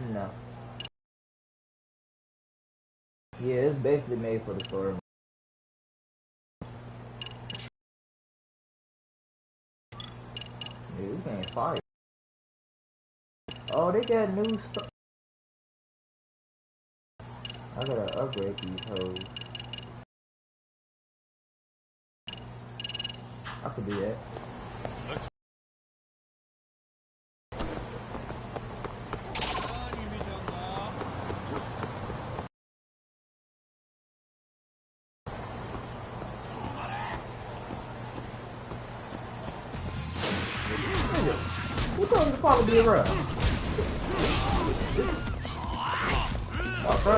No. Yeah, it's basically made for the story. Dude, this game's fire. Oh, they got new stuff. I gotta upgrade these hoes. I could do that. Who told you to follow me around? Oh, bro.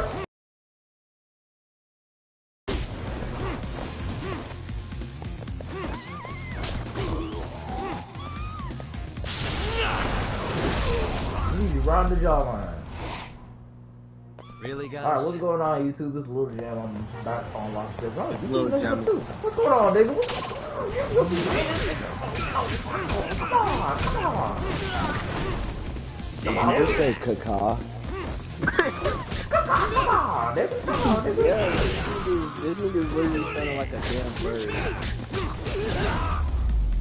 You round the jawline. Really, guys? Alright, what's going on, YouTube? This is Little Jam. I'm back on Lost Clips. Oh, Little Jam. What's going on, nigga? Come on. Come on, just say caca. Come on, nigga. Yeah, this nigga's literally sounding like a damn bird.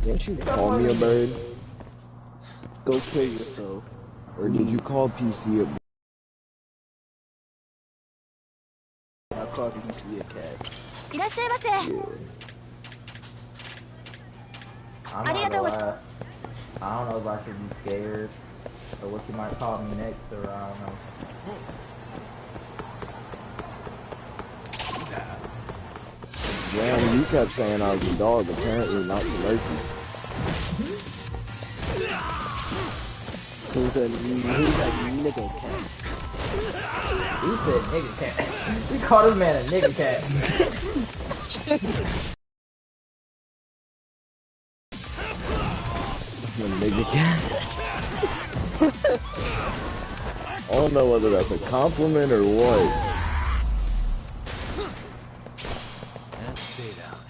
Didn't you call me a bird? Go kill yourself. Or did you call PC a bird? I called PC a cat. I'm not gonna lie. I don't know if I should be scared or what you might call me next, or I don't know. Damn, you kept saying I was a dog, apparently not the Murphy. Who's that nigga cat? He said nigga cat. We called this man a nigga cat. A nigga cat? I don't know whether that's a compliment or what. And stay down.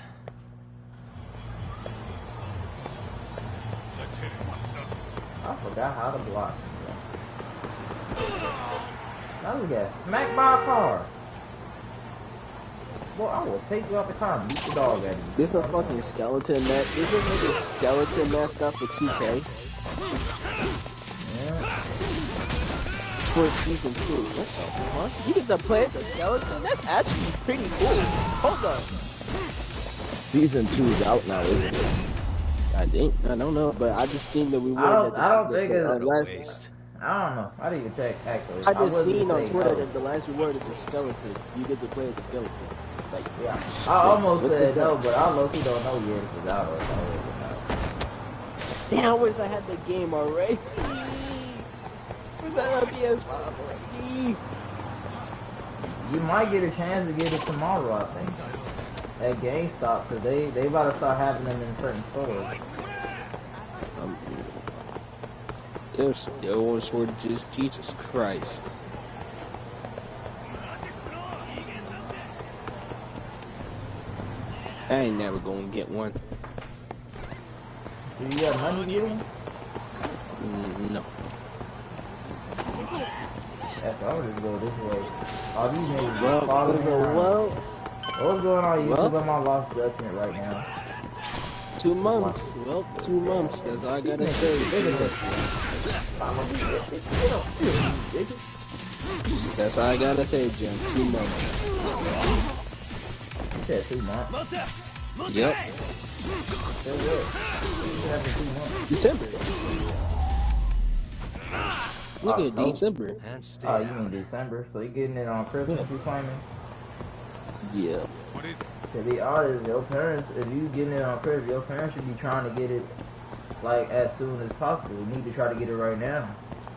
Let's hit him. I forgot how to block. Now we got smacked by a car. Boy, I will take you off the car and beat the dog at you. This a fucking skeleton mask. This is like a skeleton mascot for 2K. Yeah. For season 2. What the fuck? You get to play as a skeleton? That's actually pretty cool. Hold up. Season 2 is out now, isn't it? I don't know, but I just seen that we were. I don't think it's a waste. I don't know. I didn't even check actually. I just seen on Twitter that the last reward is a skeleton. You get to play as a skeleton. Like, yeah. I almost said no, but I low-key don't know yet if it's out or not. damn, I wish I had the game already. Was that on PS5 already? You might get a chance to get it tomorrow, I think. At GameStop, because they about to start having them in certain stores. There's still shortages, Jesus Christ. I ain't never gonna get one. Do you have money to get one? No. That's I would just go this way. All these niggas Well, following me around. well, What's going on YouTube? well, I'm on Lost Judgement right now. 2 months. Well, 2 months. That's all I gotta say. That's all I gotta say, Jim. 2 months. You said 2 months. Yep. December. Look at December. And stay Oh, you down. mean December? So you getting it on Christmas? You claiming? Yeah. What is it? To be honest, your parents, if you getting it on Christmas, your parents should be trying to get it like as soon as possible. You need to try to get it right now,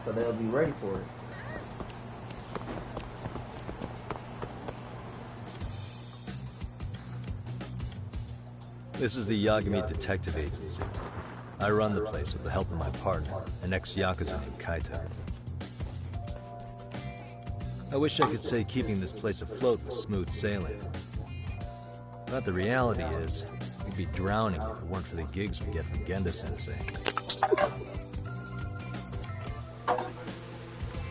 so they'll be ready for it. This is the Yagami Detective Agency. I run the place with the help of my partner, an ex-Yakuza named Kaito. I wish I could say keeping this place afloat was smooth sailing. But the reality is, we'd be drowning if it weren't for the gigs we get from Genda-sensei.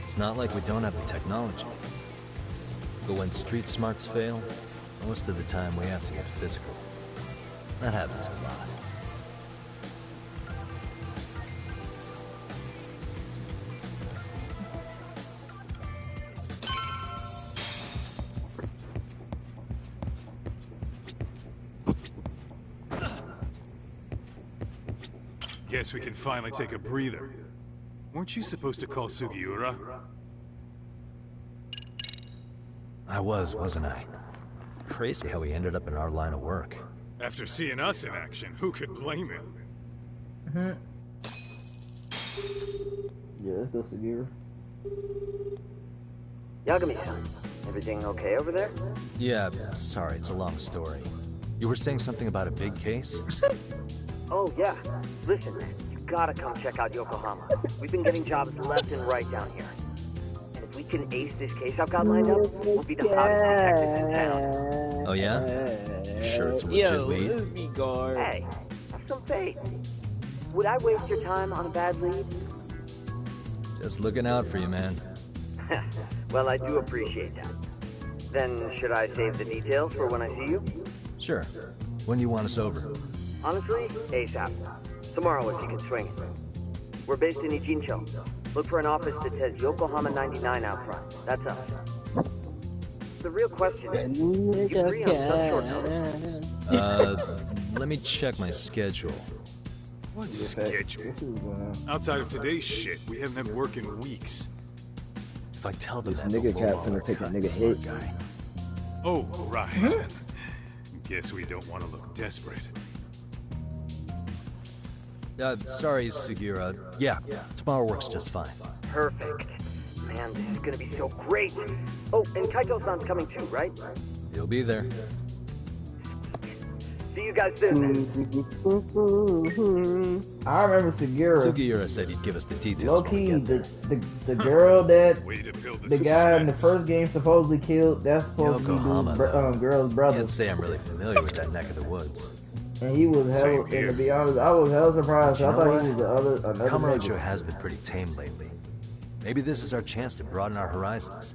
It's not like we don't have the technology. But when street smarts fail, most of the time we have to get physical. That happens a lot. Guess we can finally take a breather. Weren't you supposed to call Sugiura? I was, wasn't I? Crazy how he ended up in our line of work. After seeing us in action, who could blame him? Yeah, let's go Sugiura. Yagami-san, everything okay over there? Yeah, sorry, it's a long story. You were saying something about a big case? Oh, yeah. Listen, you gotta come check out Yokohama. We've been getting jobs left and right down here. And if we can ace this case I've got lined up, we'll be the hottest detectives in town. Oh yeah? Sure it's a legit lead? Hey, have some faith. Would I waste your time on a bad lead? Just looking out for you, man. Well, I do appreciate that. Then, should I save the details for when I see you? Sure. When do you want us over? Honestly, ASAP. Tomorrow if you can swing it. We're based in Ijincho. Look for an office that says Yokohama 99 out front. That's us. The real question is, you free on some short notice? Let me check my schedule. What schedule? Outside of today's shit, we haven't had work in weeks. If I tell them This that nigga the cat Volvo finna take a cut, nigga smart hit. guy. Oh, right. Guess we don't want to look desperate. Sorry, Sugiura. Yeah, tomorrow works just fine. Perfect. Man, this is gonna be so great. Oh, and Kaito-san's coming too, right? You'll be there. See you guys soon. I remember Sugiura. Sugiura said he'd give us the details when we Low-key, get there. the girl that Way to build the guy in the suspense. first game supposedly killed, that's supposed Yokohama, to be though. girl's brother. Can't say I'm really familiar with that neck of the woods. And he was hell, Same and here. to be honest, I was hell surprised. But you I know thought what? he was another Kamurocho nigga. has been pretty tame lately. Maybe this is our chance to broaden our horizons.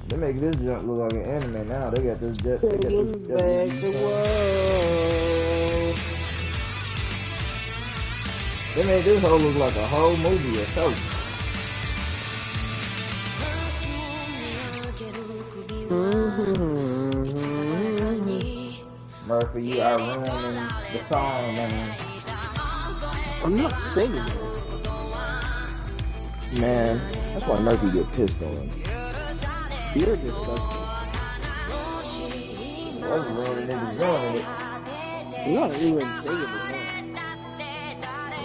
They make this junk look like an anime now. They got this jet. They got this Back the world. They made this whole look like a whole movie or so. Murphy, you are ruining the song, man. I'm not singing it. Man, that's why Murphy get pissed on. You're disgusting. What's ruining it is ruining it. You're not even singing the song.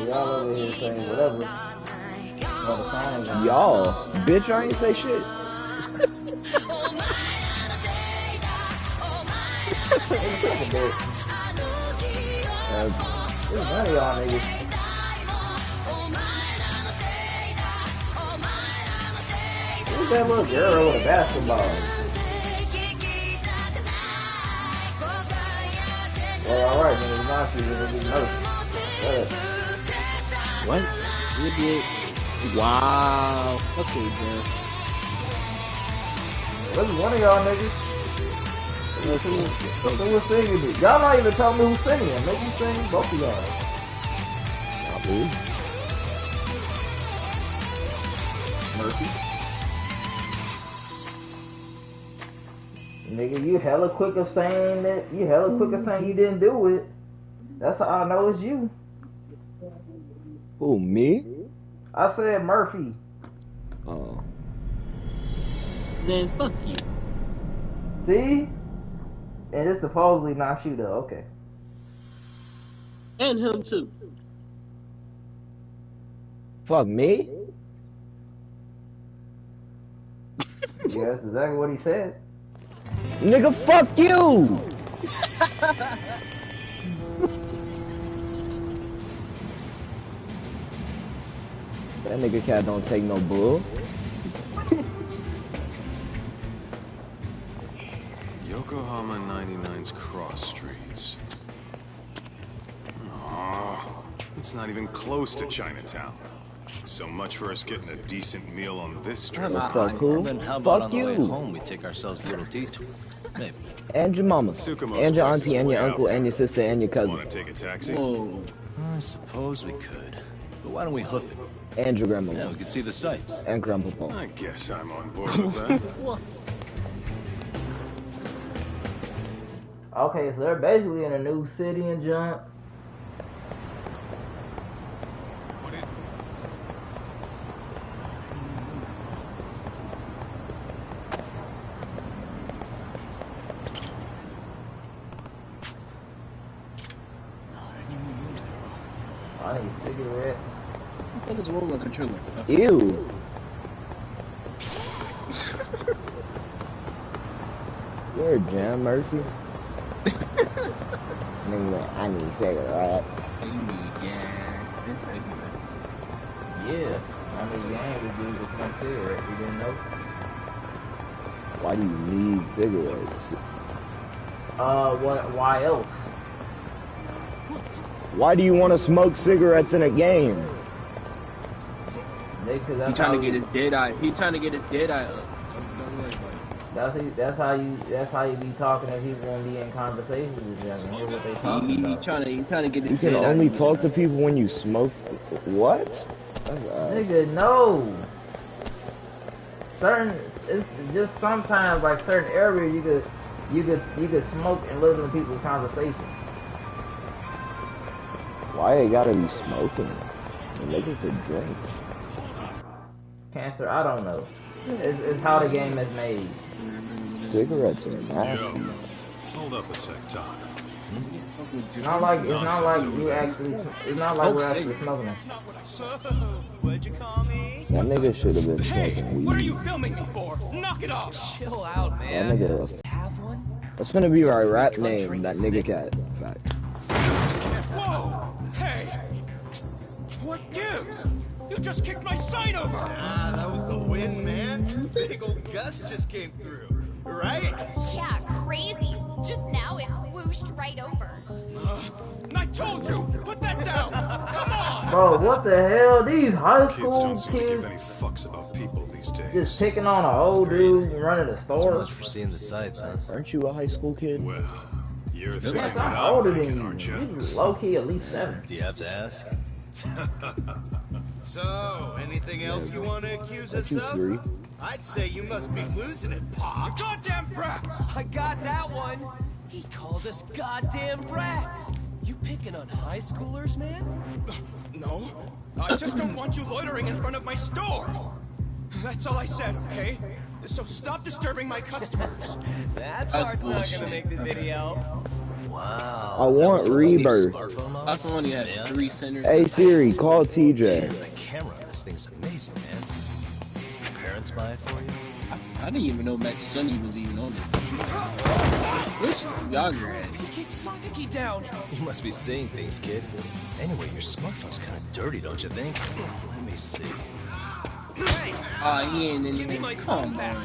Y'all over here saying whatever. Well, the song is on. Y'all, bitch, I ain't say shit. Take a bit. There's none of y'all niggas. Who's that little girl with a basketball? Well, alright, then it's not you, it'll be Murphy. What? Idiot. Wow. Okay, man. What's one of y'all niggas? Who was singing it? Y'all not even telling me who's singing it. Make me sing both of y'all. Not me. Murphy. Nigga, you hella quick of saying that. You hella quick of saying you didn't do it. That's how I know it's you. Who, me? I said Murphy. Oh. Then fuck you. See? And it's supposedly not you though. Okay. And him too. Fuck me? Yeah, that's exactly what he said. Nigga, fuck you! That nigga cat don't take no bull. Yokohama 99's cross streets. Oh, it's not even close to Chinatown. So much for us getting a decent meal on this strip. Fuck who? Well, then how about Fuck on the way you. home we take ourselves a little detour? Maybe. And your mama. Tsukumo's And your place is auntie and your way out uncle and there. your sister and your cousin. Want to take a taxi? Whoa. I suppose we could. But why don't we hoof it? And your grandma. Yeah, we could see the sights. And grandpa. I guess I'm on board with that. Okay, so they're basically in a new city and junk. What is it? I need cigarettes. What is wrong with the controller? Ew. You're a Jam Murphy. Nigga, I need cigarettes. Yeah, I mean, gang was good with my cigarettes. You didn't know? Why do you need cigarettes? Why else? Why do you want to smoke cigarettes in a game? He trying to get his dead eye. He trying to get his dead eye up. Don't worry about it. That's how you be talking to people when be in conversations with them. Hear what they talking about. He trying to get his You can dead eye. only talk to people when you smoke. What? Nigga, no. It's just sometimes like certain areas you could smoke and listen to people's conversations. Why they gotta be smoking? They could drink. Cancer, I don't know. It's how the game is made. Cigarettes are nasty. Yo, hold up a sec, Doc. It's not like we're actually smoking them. What'd you call me? That nigga should have been smoking weed. What are you filming me for? Knock it off. Chill out, man. That nigga. Have one? That's gonna be our rap name. That nigga cat. Fact. Whoa! Hey! What gives? You just kicked my sign over! Ah, that was the wind, man. Big old gust just came through, right? Yeah, crazy. Just now it whooshed right over. I told you! Put that down! Come on! Bro, what the hell? These high Kids school don't seem to give kids any fucks about people these days. just picking on an old dude running a So store. much for seeing the sights, huh? Aren't you a high school kid? Well, you're thinking Yes, what I'm I'm older thinking, than aren't you. you? He's low key at least 7. Do you have to ask? So, anything else you want to accuse us You of? 3. I'd say you must be losing it, Pop. Goddamn brats! I got that one. He called us goddamn brats. You picking on high schoolers, man? No, I just don't want you loitering in front of my store. That's all I said, okay? So stop disturbing my customers. That That's part's not bullshit. gonna make the video. Wow. I want Rebirth. That's the one you had 3 centers. Hey Siri, call Damn, TJ. the camera on this thing's amazing, man. Your parents buy it for you? I didn't even know Matt Sonny was even on this. Which younger at? He kicked Songaki down. You must be seeing things, kid. Anyway, your smartphone's kind of dirty, don't you think? Let me see. He ain't in Give me there. my Come phone on. back.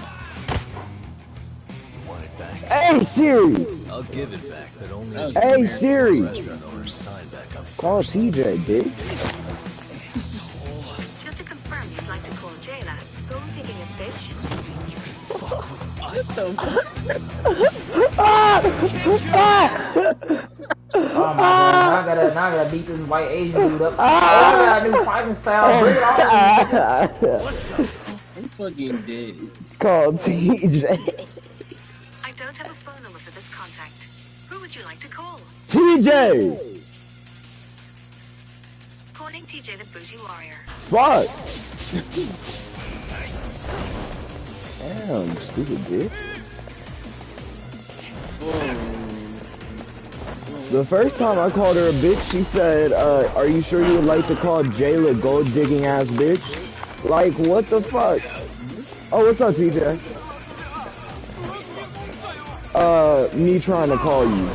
You want it back? Hey Siri! I'll give it back, but only Hey, if you Siri! restaurant owner sign back up Call first. TJ, bitch. Just to confirm you'd like to call Jayla. Go taking a bitch. Oh my god, now I gotta beat this white Asian dude up. Oh, I got a new fighting style. Bring it on. I'm fucking dead. Call TJ. I don't have a phone number for this contact. Who would you like to call? TJ! Calling TJ the Booty Warrior. Fuck! Damn, stupid bitch. The first time I called her a bitch, she said, are you sure you would like to call Jayla gold digging ass bitch? Like, what the fuck? Oh, what's up, TJ? Me trying to call you.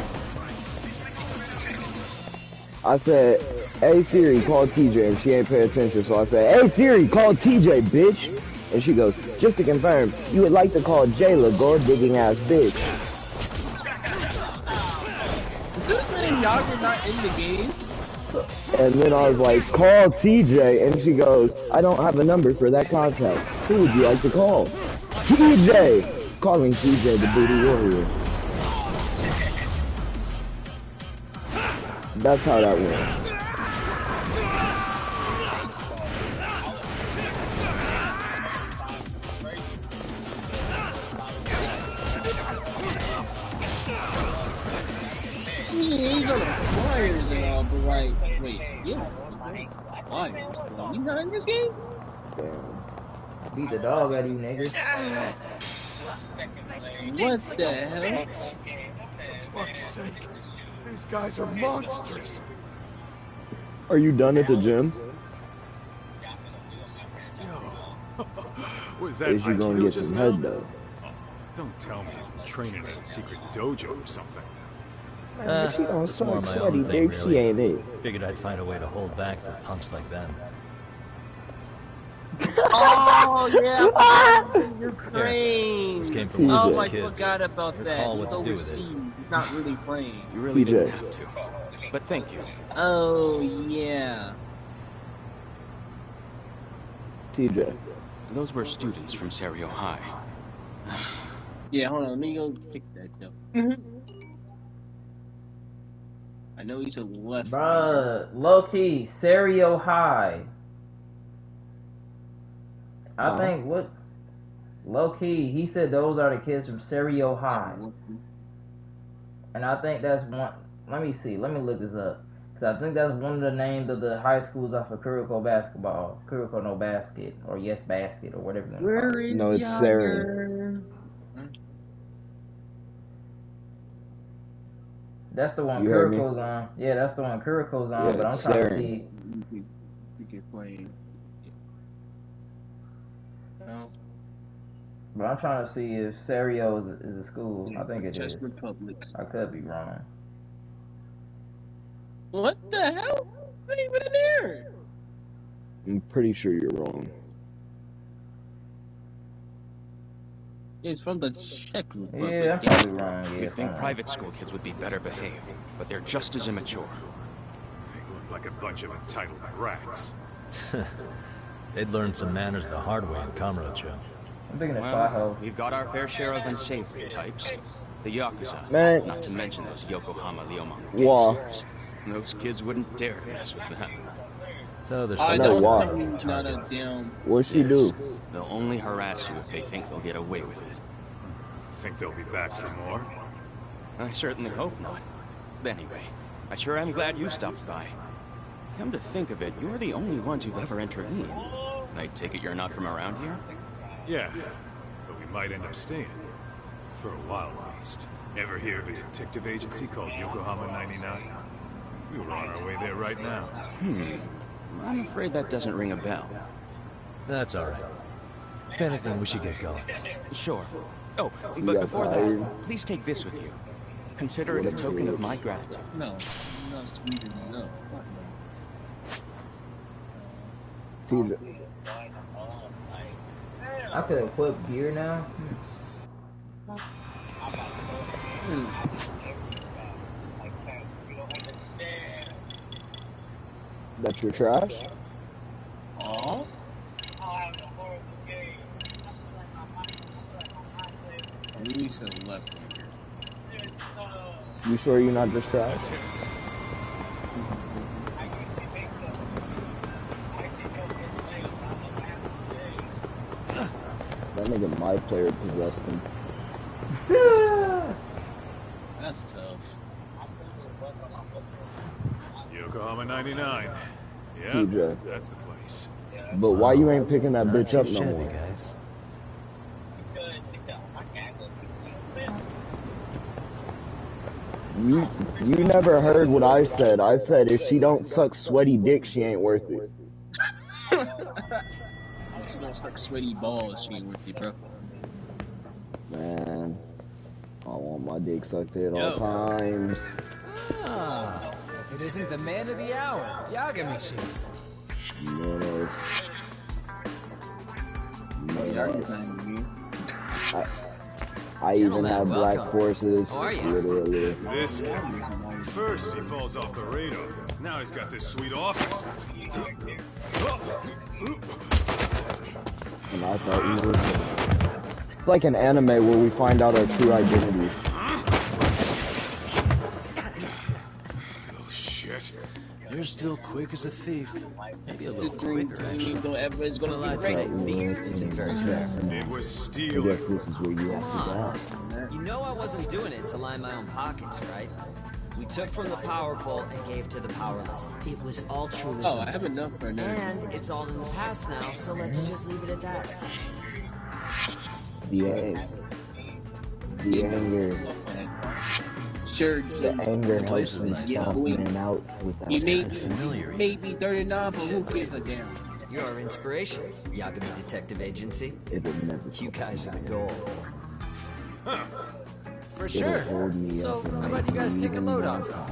I said, hey Siri, call TJ, and she ain't pay attention, so I say, hey Siri, call TJ, bitch. And she goes, just to confirm, you would like to call Jayla, gold digging ass bitch. Is this man Yaga not in the game? And then I was like, call TJ, and she goes, I don't have a number for that contact. Who would you like to call? TJ! Calling TJ the booty warrior. That's how that went. He's on the Flyers and all, but like, wait, yeah, Flyers, but he's not in this game? Damn. Beat the dog out of you niggas. What the hell? Fuck's sake. These guys are monsters. Are you done at the gym? Was that Is you gonna get some head though? Oh, don't tell me you're training at a secret dojo or something. Man, she don't it's more suck my sweaty own thing, dick, really. she ain't it. Figured I'd find a way to hold back for punks like them. Oh, yeah, Ukraine. This came from one Oh, of those I kids. forgot about that. Recall He's what to do with it. overseas. He's not really playing. You really TJ. didn't have to. But thank you. Oh, yeah. TJ. Those were students from Serio High. Yeah, hold on. Let me go fix that, though. I know he's a left. Bruh, low key, Serio High. I think what low key, he said those are the kids from Serio High. And I think that's one. Let me see. Let me look this up. Because I think that's one of the names of the high schools off of Kuroko basketball. Kuroko no basket. Or Yes Basket. Or whatever you want to call it. No, it's Saren. That's the one You heard me? Kuroko's on. Yeah, that's the one Kuroko's on. Yeah, but I'm it's trying to Saren. see. You can play. No. But I'm trying to see if Serio is a school. I think it is. Czech Republic. I could be wrong. What the hell? Not even in there. I'm pretty sure you're wrong. It's from the Czech Republic. Yeah, I'm probably wrong. Yeah, You'd think fine. private school kids would be better behaved, but they're just as immature. They look like a bunch of entitled brats. They'd learn some manners the hard way in Kamurocho. I'm thinking of Well, Saho. we've got our fair share of unsavory types. The Yakuza, Man. not to mention those Yokohama Leomangu Wah. gangsters. Those kids wouldn't dare to mess with them. So there's I some know why. Not a damn. What's she do? They'll only harass you if they think they'll get away with it. Think they'll be back for more? I certainly hope not. Anyway, I sure am glad you stopped by. Come to think of it, you're the only ones who've ever intervened. I take it you're not from around here? Yeah, but we might end up staying. For a while, at least. Ever hear of a detective agency called Yokohama 99? We were on our way there right now. I'm afraid that doesn't ring a bell. That's alright. If anything, we should get going. Sure. Oh, You but got before tired? that, please take this with you. Consider it a token of my gratitude. No, not Sweden. No. TJ. I could equip gear now. That's your trash? Oh. We said left finger. You sure you're not just trash? That nigga, my player possessed him. That's tough. Yokohama 99. Yeah, TJ. that's the place. But why you ain't picking that Not bitch too up no shabby, more? guys. You never heard what I said. I said if she don't suck sweaty dick, she ain't worth it. She don't suck sweaty balls. She ain't worth it, bro. Man, I want my dick sucked at all times. Ah, if it isn't the man of the hour, Yagami-shi. I even have black forces. How are you? Literally. This guy. First he falls off the radar. Now he's got this sweet office. And I thought we were. It's like an anime where we find out our true identities. Little shit. You're still quick as a thief. Maybe a little quicker, actually. Well, I'd say thief isn't very fair. It was I stealing. guess this is where you have to go. You know I wasn't doing it to line my own pockets, right? We took from the powerful and gave to the powerless. It was altruism. Oh, I have enough for now. And it's all in the past now, so let's just leave it at that. The anger. Sure, The anger helps me nice. stop man out without You may familiar. be 39, but who gives a damn? You're our inspiration, Yagami Detective Agency. it would never. You guys are the goal. For It'll sure. hold me So, up when how I about you guys take a even load know off? how.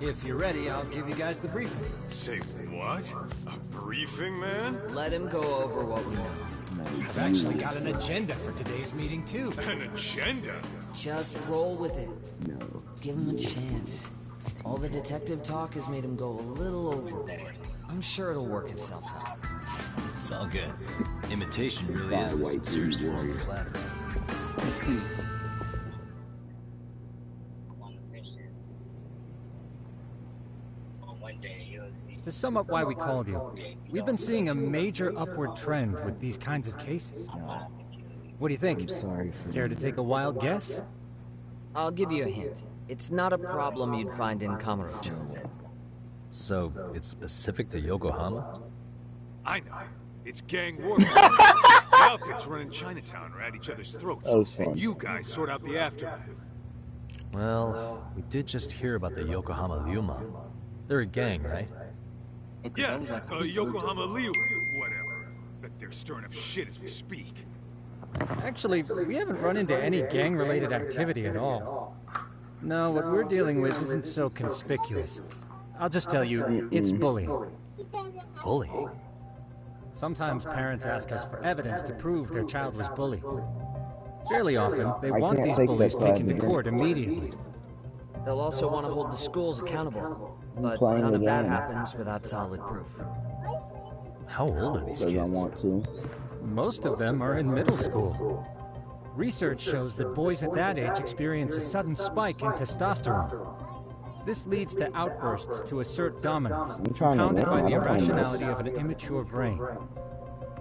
If you're ready, I'll give you guys the briefing. Say what? A briefing, man? Let him go over what we know. I've actually got an agenda for today's meeting, too. An agenda? Just roll with it. No. Give him a chance. All the detective talk has made him go a little overboard. I'm sure it'll work itself out. It's all good. Imitation really is the sincerest form of flattery. To sum up why we called you, we've been seeing a major upward trend with these kinds of cases. What do you think? I'm sorry for Care to take a wild guess? I'll give you a hint. It's not a problem you'd find in Kamurocho. So, it's specific to Yokohama? I know. It's gang warfare. Outfits running Chinatown are at each other's throats. That was fun. And you guys sort out the aftermath. Well, we did just hear about the Yokohama Ryuma. They're a gang, right? Yeah, Yokohama Liu, whatever. But they're stirring up shit as we speak. Actually, we haven't run into any gang-related activity at all. No, what we're dealing with isn't so conspicuous. I'll just tell you, it's bullying. Bullying? Sometimes parents ask us for evidence to prove their child was bullied. Fairly often, they want these bullies taken to court immediately. They'll also want to hold the schools accountable, but none of that happens without solid proof. How old are these kids? I want to. Most of them are in middle school. Research shows that boys at that age experience a sudden spike in testosterone. This leads to outbursts to assert dominance, compounded by the irrationality of an immature brain.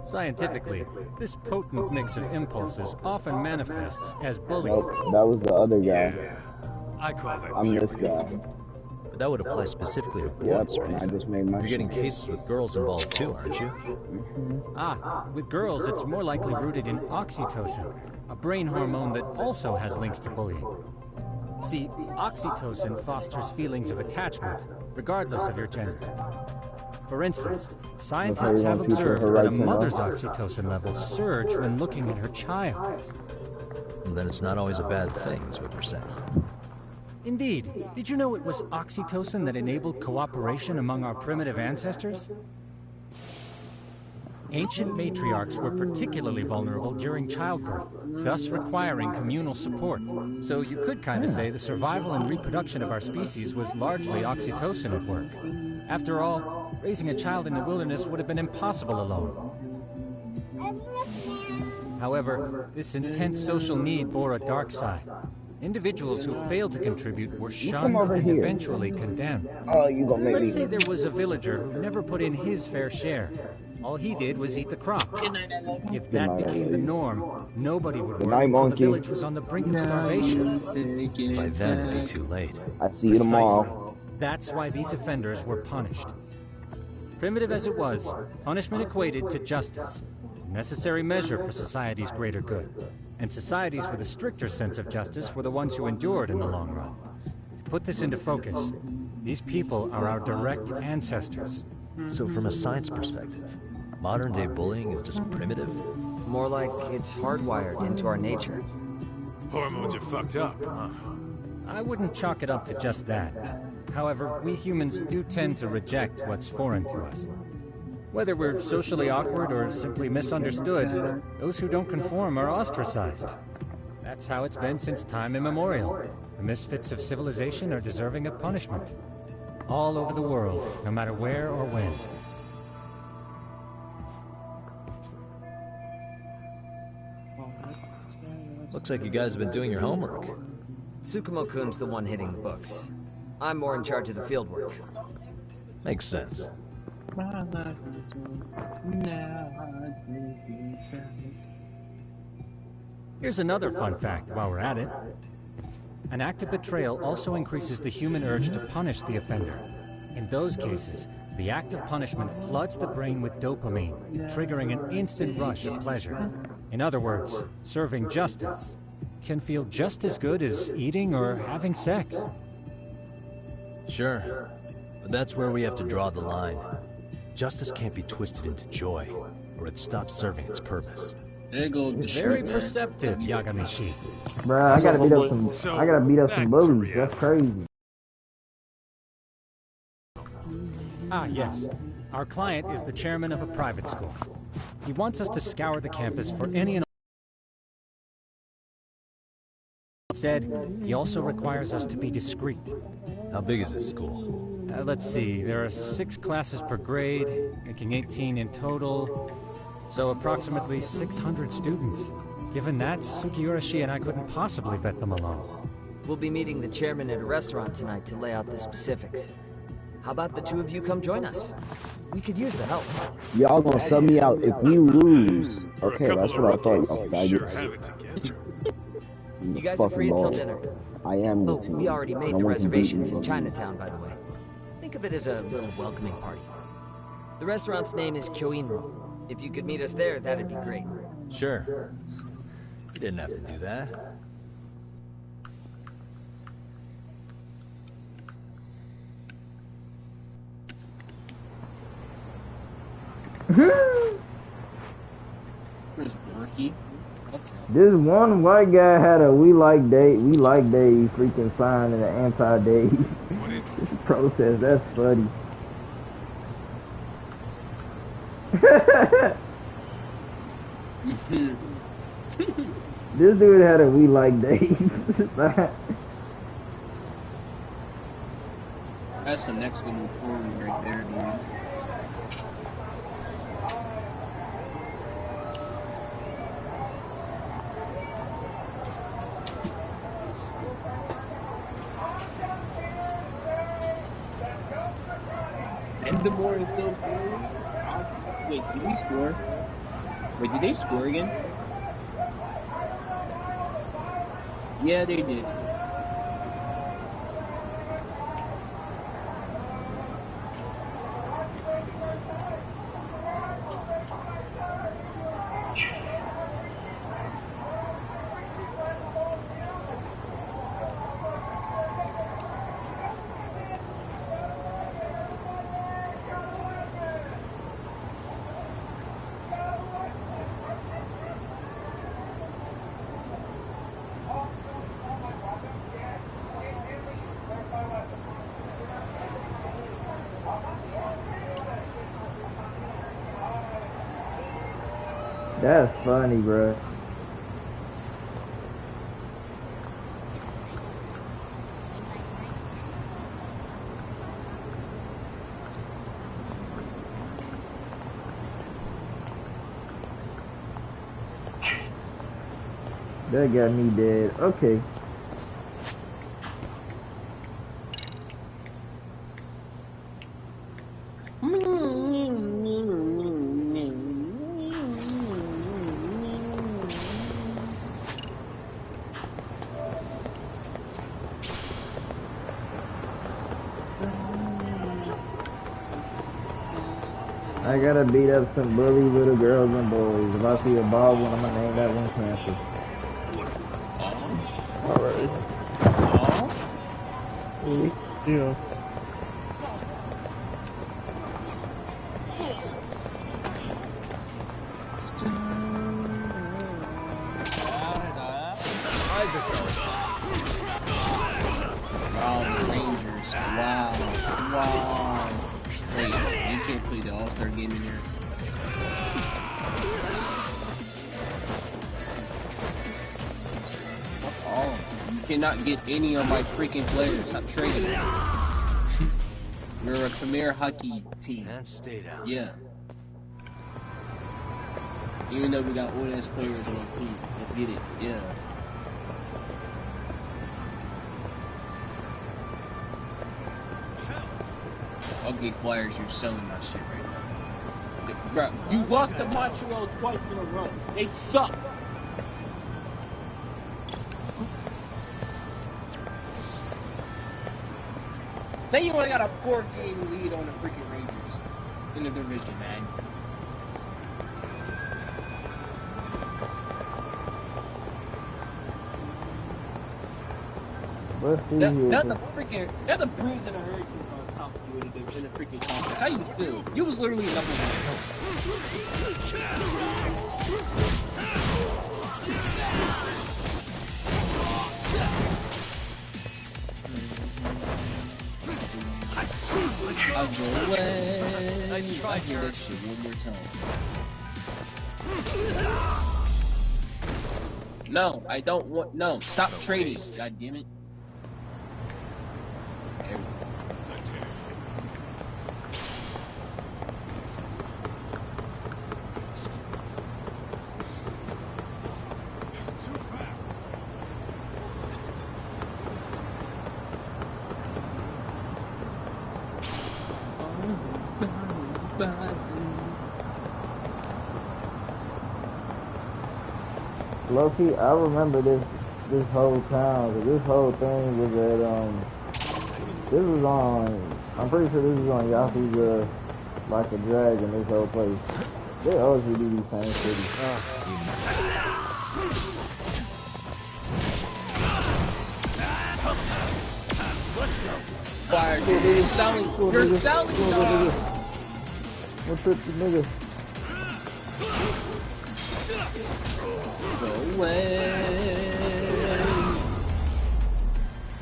Scientifically, this potent mix of impulses often manifests as bullying. Nope, that was the other guy. Yeah, I call that I'm this guy. But that would apply specifically to Yep, boys, right? I just made my You're getting cases with girls involved too, aren't you? Ah, with girls it's more likely rooted in oxytocin, a brain hormone that also has links to bullying. See, oxytocin fosters feelings of attachment, regardless of your gender. For instance, scientists have observed that a mother's oxytocin levels surge when looking at her child. And then it's not always a bad thing, is what you're saying. Indeed. Did you know it was oxytocin that enabled cooperation among our primitive ancestors? Ancient matriarchs were particularly vulnerable during childbirth, thus requiring communal support. So you could kind of say the survival and reproduction of our species was largely oxytocin at work. After all, raising a child in the wilderness would have been impossible alone. However, this intense social need bore a dark side. Individuals who failed to contribute were shunned and eventually condemned. Oh, you gonna make Let's say there was a villager who never put in his fair share. All he did was eat the crops. If that became the norm, nobody would work until the village was on the brink of starvation. By then, it'd be too late. I see you tomorrow. That's why these offenders were punished. Primitive as it was, punishment equated to justice, a necessary measure for society's greater good. And societies with a stricter sense of justice were the ones who endured in the long run. To put this into focus, these people are our direct ancestors. So from a science perspective, modern-day bullying is just primitive? More like it's hardwired into our nature. Hormones are fucked up, huh? I wouldn't chalk it up to just that. However, we humans do tend to reject what's foreign to us. Whether we're socially awkward or simply misunderstood, those who don't conform are ostracized. That's how it's been since time immemorial. The misfits of civilization are deserving of punishment. All over the world, no matter where or when. Looks like you guys have been doing your homework. Tsukumo-kun's the one hitting the books. I'm more in charge of the field work. Makes sense. Here's another fun fact while we're at it. An act of betrayal also increases the human urge to punish the offender. In those cases, the act of punishment floods the brain with dopamine, triggering an instant rush of pleasure. In other words, serving justice can feel just as good as eating or having sex. Sure, but that's where we have to draw the line. Justice can't be twisted into joy, or it stops serving its purpose. There goes the Very perceptive, Yagamishi. Bruh, I gotta beat up some bullies. That's crazy. Ah, yes. Our client is the chairman of a private school. He wants us to scour the campus for any and all. Said, he also requires us to be discreet. How big is this school? Let's see, there are 6 classes per grade, making 18 in total. So approximately 600 students. Given that, Sugiurashi and I couldn't possibly vet them alone. We'll be meeting the chairman at a restaurant tonight to lay out the specifics. How about the two of you come join us? We could use the help. Y'all gonna sub me out if we lose. Okay, that's what I thought. You guys are free until dinner. I am the team. We already made the reservations in Chinatown, by the way. Think of it as a little welcoming party. The restaurant's name is Kyoinro. If you could meet us there, that'd be great. Sure. You didn't have to do that. This one white guy had a we like day freaking sign and an anti-day protest. That's funny. This dude had a we like day. That's the next good form right there, dude. Endemore is still scoring? Wait, did we score? Wait, did they score again? Yeah, they did. That's funny, bro. That got me dead. Okay. I gotta beat up some bully little girls and boys. If I see a bald one, I'm gonna name that one Cancer. Alright. Yeah. Rangers. Wow. Wow. Wait, you can't play the All-Star game in here. That's all. You cannot get any of my freaking players. Stop trading. We're a Khmer hockey team. And stay down. Yeah. Even though we got old-ass players on our team. Let's get it. Yeah. Ugly Flyers, you're selling my shit right now. Bro, you lost to Montreal twice in a row. They suck. Then you only got a 4-game lead on the freaking Rangers in the division, man. Let's see here. They're the Bruins and the Hurricanes on top of you in the freaking conference. How you feel? You was literally number one. I'll go away. Nice try, I'll do jerk. that shit one more time. No, I don't want. No, stop trading. God damn it. There we go. Let's hit it. Too fast. Low-key, I remember this whole town. This whole thing was at this was on. I'm pretty sure this was on Yahoo's Like a Dragon. This whole place. They always do these same cities. Fire, dude, you're selling. You're selling. What's up, you nigga? Go away.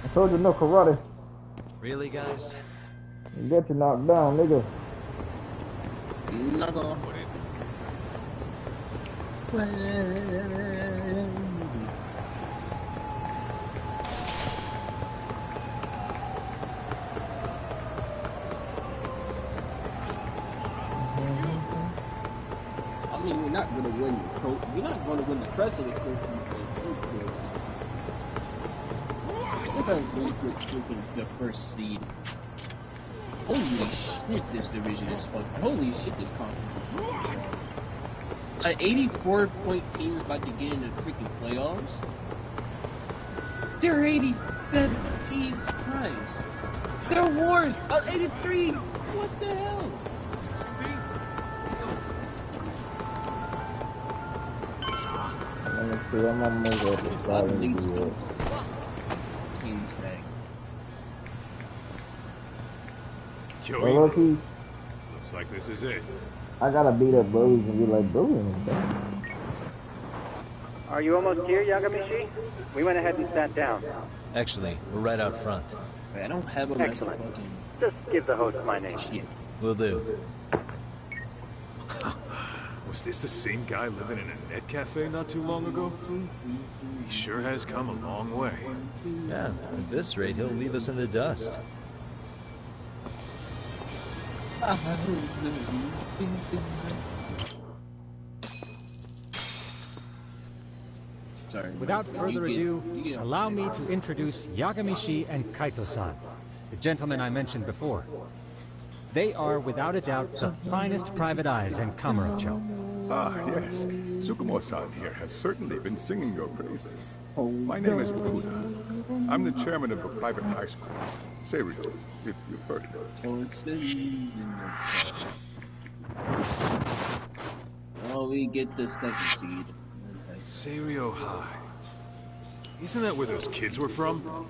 I told you no karate. Really, guys? You get you knocked down, nigga. Knuckle. What is it? I mean, we're not gonna win the coach. We're not gonna win the rest of the coach. Let's have one quick freaking the first seed. Holy shit, this division is fucking. Holy shit, this conference is fucking. An 84-point team is about to get into the freaking playoffs. They're 87. Jesus Christ. They're wars. 83. What the hell? Let me see. I'm gonna move up to 5. Joey, Well, low-key, looks like this is it. I gotta beat up bullies and be like bullying and stuff. Are you almost here, Yagamishi? We went ahead and sat down. Actually, we're right out front. I don't have a Excellent. Just give the host my name. Will do. Was this the same guy living in a net cafe not too long ago? He sure has come a long way. Yeah, at this rate, he'll leave us in the dust. Sorry. Without further ado, allow me to introduce Yagamishi and Kaito-san, the gentlemen I mentioned before. They are, without a doubt, the finest private eyes in Kamurocho. Ah, yes. Tsukumo-san here has certainly been singing your praises. My name is Buddha. I'm the chairman of a private high school, Seiryo, if you've heard of it. Oh, we get the second seed. Seiryo High. Isn't that where those kids were from?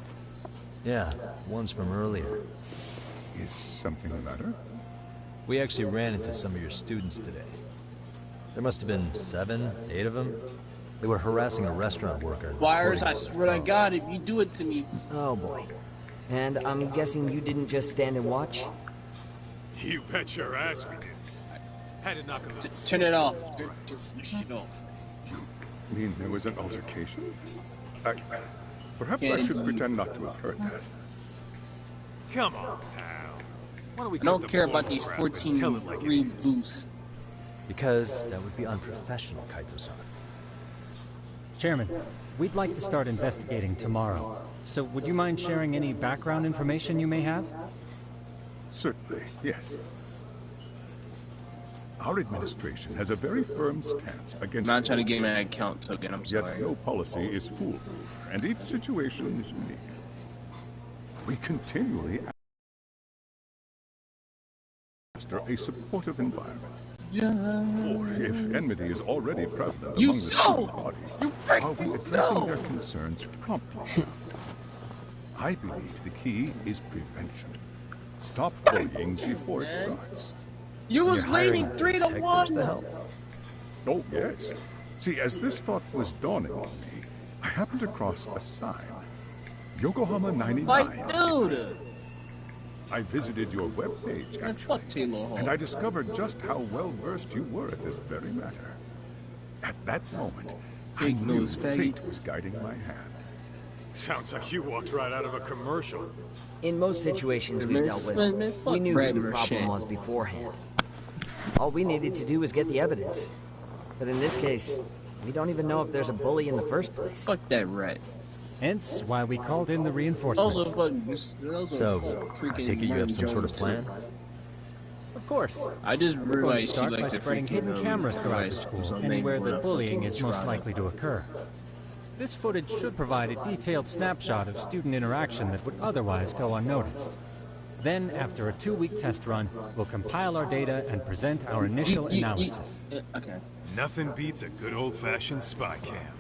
Yeah, one's from earlier. Is something the matter? We actually ran into some of your students today. There must have been 7, 8 of them. They were harassing a restaurant worker. Flyers, I swear to God, if you do it to me. Oh boy. And I'm guessing you didn't just stand and watch? You bet your ass we did. Had to knock a little Turn it off. sense Turn it off. You mean there was an altercation? Perhaps I should pretend not to have heard that. Come on, pal. Why don't we I don't care about these 14 reboosts. Because that would be unprofessional, Kaito-san. Chairman, we'd like to start investigating tomorrow. So would you mind sharing any background information you may have? Certainly, yes. Our administration has a very firm stance against... I'm not trying to get my account token, I'm sorry. Yet no policy is foolproof, and each situation is unique. We continually foster a supportive environment. Or if enmity is already prevalent among the student body, are we addressing their concerns promptly? I believe the key is prevention. Stop bullying before it starts. You was leading 3 to 1 to help. Oh, yes. See, as this thought was dawning on me, I happened across a sign. Yokohama 99. Like, dude! I visited your webpage, actually, and I discovered just how well-versed you were at this very matter. At that moment, I knew fate was guiding my hand. Sounds like you walked right out of a commercial. In most situations we dealt with, we knew who the problem was beforehand. All we needed to do was get the evidence. But in this case, we don't even know if there's a bully in the first place. Fuck that rat. Hence why we called in the reinforcements. So, I take it you have some sort of plan? Of course. I just We're going to realized she start by likes to spreading hidden cameras throughout the school, anywhere that bullying is most likely to occur. This footage should provide a detailed snapshot of student interaction that would otherwise go unnoticed. Then, after a 2-week test run, we'll compile our data and present our initial analysis. Okay. Nothing beats a good old-fashioned spy cam.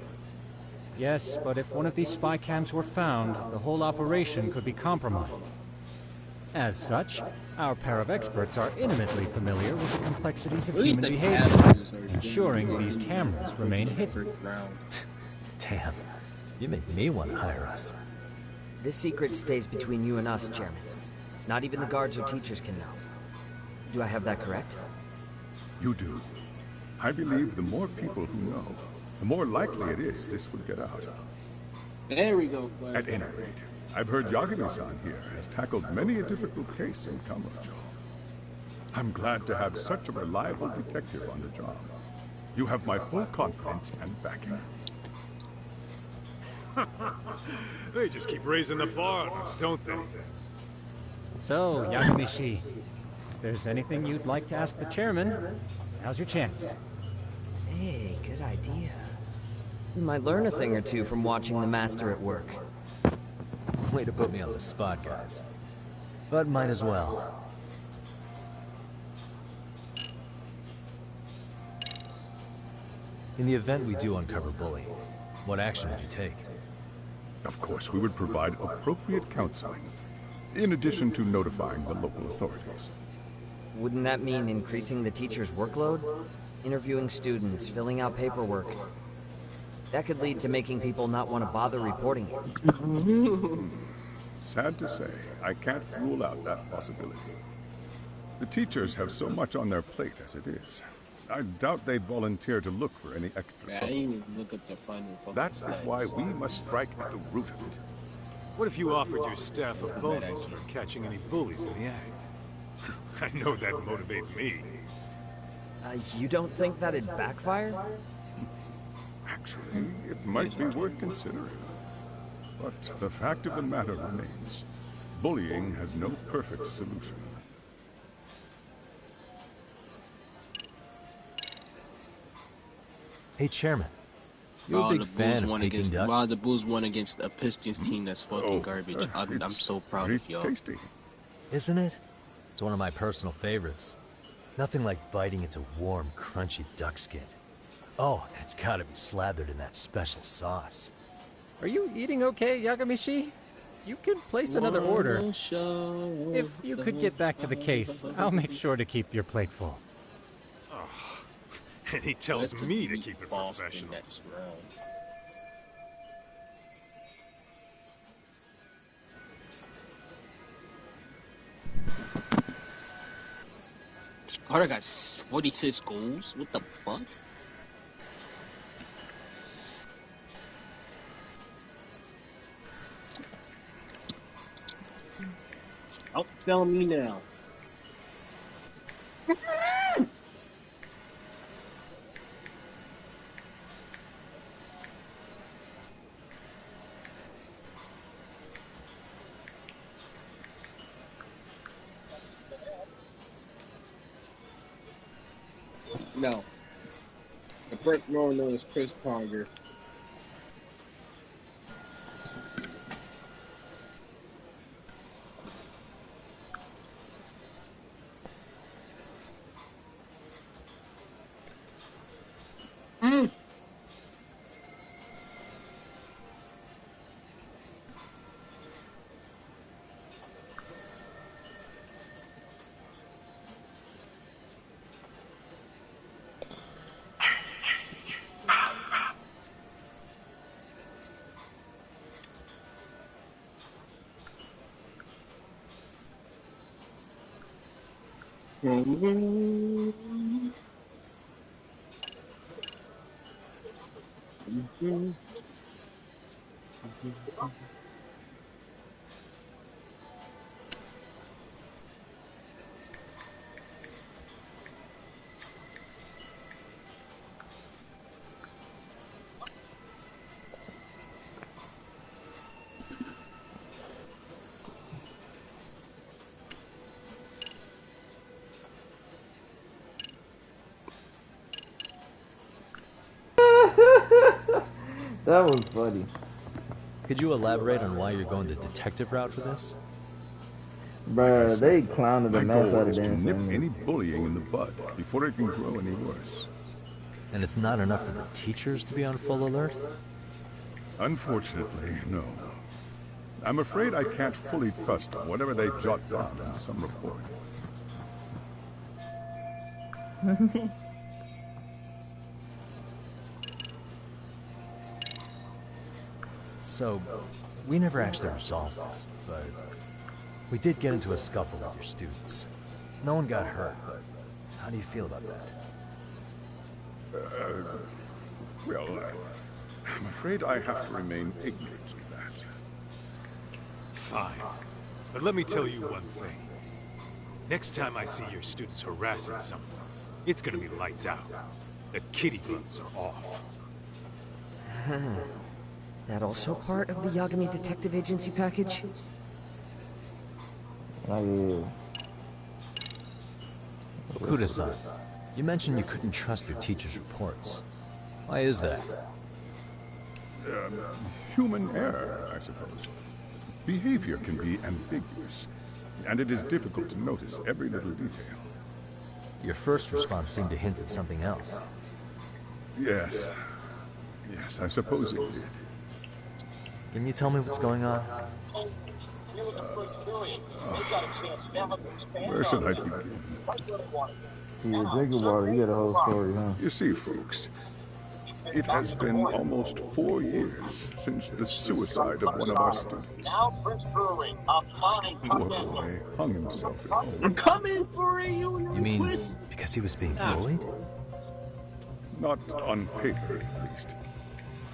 Yes, but if one of these spy cams were found, the whole operation could be compromised. As such, our pair of experts are intimately familiar with the complexities of human behavior, ensuring these cameras remain hidden. Damn, you make me want to hire us. This secret stays between you and us, Chairman. Not even the guards or teachers can know. Do I have that correct? You do. I believe the more people who know, the more likely it is this would get out. There we go. At any rate, I've heard Yagami-san here has tackled many a difficult case in Kamurocho. I'm glad to have such a reliable detective on the job. You have my full confidence and backing. They just keep raising the bar on us, don't they? So, Yagami-shi, if there's anything you'd like to ask the chairman, now's your chance. Hey, good idea. You might learn a thing or two from watching the master at work. Way to put me on the spot, guys. But might as well. In the event we do uncover bullying, what action would you take? Of course, we would provide appropriate counseling, in addition to notifying the local authorities. Wouldn't that mean increasing the teacher's workload? Interviewing students, filling out paperwork. That could lead to making people not want to bother reporting it. Sad to say, I can't rule out that possibility. The teachers have so much on their plate as it is. I doubt they'd volunteer to look for any extra I didn't even look at the final fucking That is stats. why we must strike at the root of it. What if you offered your staff a bonus for catching any bullies in the act? I know that'd motivate me. You don't think that'd backfire? Actually, it might be worth considering. But the fact of the matter remains, bullying has no perfect solution. Hey, Chairman. You're a big fan of Peking duck? Wow, the Bulls won against a Pistons team that's fucking garbage. I'm so proud of y'all. Tasty. Isn't it? It's one of my personal favorites. Nothing like biting into warm, crunchy duck skin. Oh, and it's gotta be slathered in that special sauce. Are you eating okay, Yagami-shi? You could place another order. If you could get back to the case, I'll make sure to keep your plate full. And he tells me to keep it professional. Carter got 46 goals? What the fuck? Outfell me now. No. The first rower known as Chris Pronger. That was funny. Could you elaborate on why you're going the detective route for this? Bruh, they clowned the My mess goal out of is to Dan nip Sanders. any bullying in the bud before it can grow any worse. And it's not enough for the teachers to be on full alert? Unfortunately, no. I'm afraid I can't fully trust whatever they jot down in some report. So, we never actually resolved this, but we did get into a scuffle with your students. No one got hurt, but how do you feel about that? Well, I'm afraid I have to remain ignorant of that. Fine. But let me tell you one thing. Next time I see your students harassing someone, it's gonna be lights out. The kitty gloves are off. That also part of the Yagami Detective Agency package? Oh, yeah. Okuda-san, you mentioned you couldn't trust your teacher's reports. Why is that? Human error, I suppose. Behavior can be ambiguous, and it is difficult to notice every little detail. Your first response seemed to hint at something else. Yes. Yes, I suppose it did. Can you tell me what's going on? Where should I begin? Yeah, drink your water. You got a whole story, huh? You see, folks, it has been almost 4 years since the suicide of one of our students. Poor boy hung himself at home. I'm coming for you, You mean because he was being bullied? Not on paper, at least.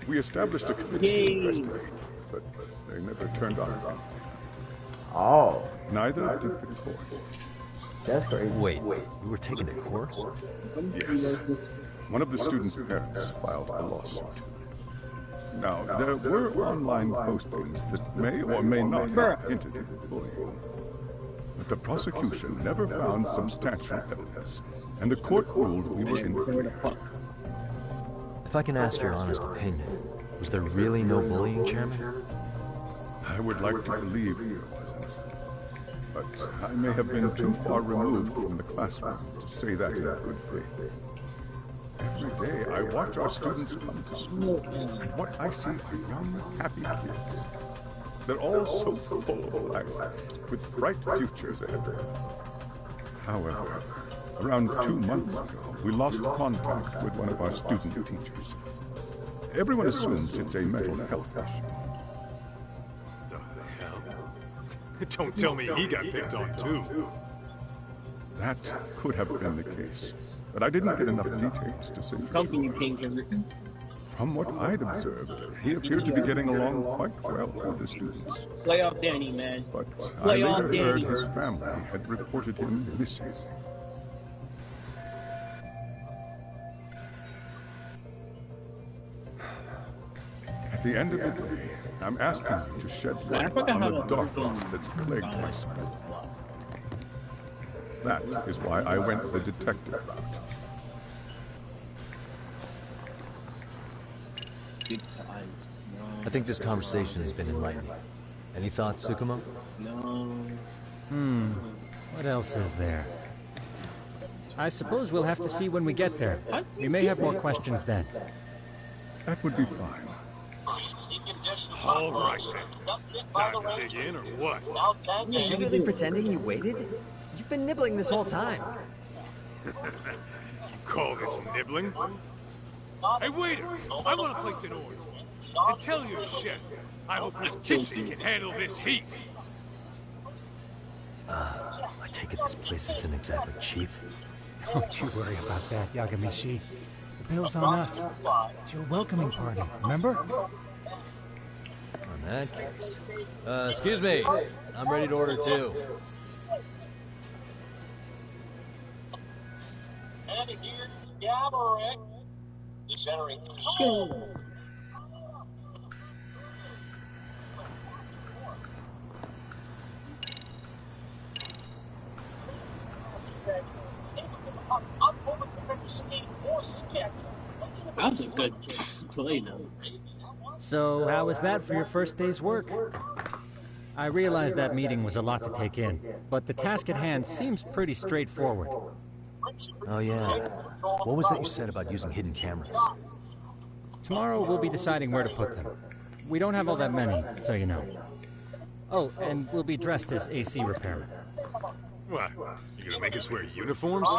We established a committee to investigate, but they never turned up anything. Oh. Neither did the court. That's crazy. Wait, you were taken to court? Yes. One of the students' parents filed a lawsuit. Now, there were online postings that may or may not have hinted at bullying. But the prosecution never found substantial evidence, and the court ruled we were in the clear. If I can ask your honest opinion, was there really no bullying, Chairman? I would like to believe there wasn't. But I may have been too far removed from the classroom to say that in good faith. Every day I watch our students come to school, and what I see are young, happy kids. They're all so full of life, with bright futures ahead of them. However, around 2 months ago, we lost contact with one of our student teachers. Everyone assumes it's a mental health issue. The hell? Don't tell me he got picked on too. That could have been the case, but I didn't get enough details to say for sure. From what I'd observed, he appeared to be getting along quite well with the students. Play off Danny, man. But Play I off later heard Danny. his family had reported him missing. At the end of the day, I'm asking you to shed light on the darkness that's plagued my school. That is why I went the detective route. I think this conversation has been enlightening. Any thoughts, Tsukumo? No. What else is there? I suppose we'll have to see when we get there. We may have more questions then. That would be fine. All right, then. Time to dig in, or what? You really pretending you waited? You've been nibbling this whole time. You call this nibbling? Hey, waiter! I want to place an order. And tell your chef, I hope his kitchen can handle this heat. I take it this place isn't exactly cheap. Don't you worry about that, Yagamishi. The bill's on us. It's your welcoming party, remember? In that case. Excuse me. I'm ready to order too. And here's Gabrick. He's entering. That was a good play, though. So, how was that for your first day's work? I realize that meeting was a lot to take in, but the task at hand seems pretty straightforward. Oh yeah. What was that you said about using hidden cameras? Tomorrow we'll be deciding where to put them. We don't have all that many, so you know. Oh, and we'll be dressed as AC repairmen. What? You gonna make us wear uniforms?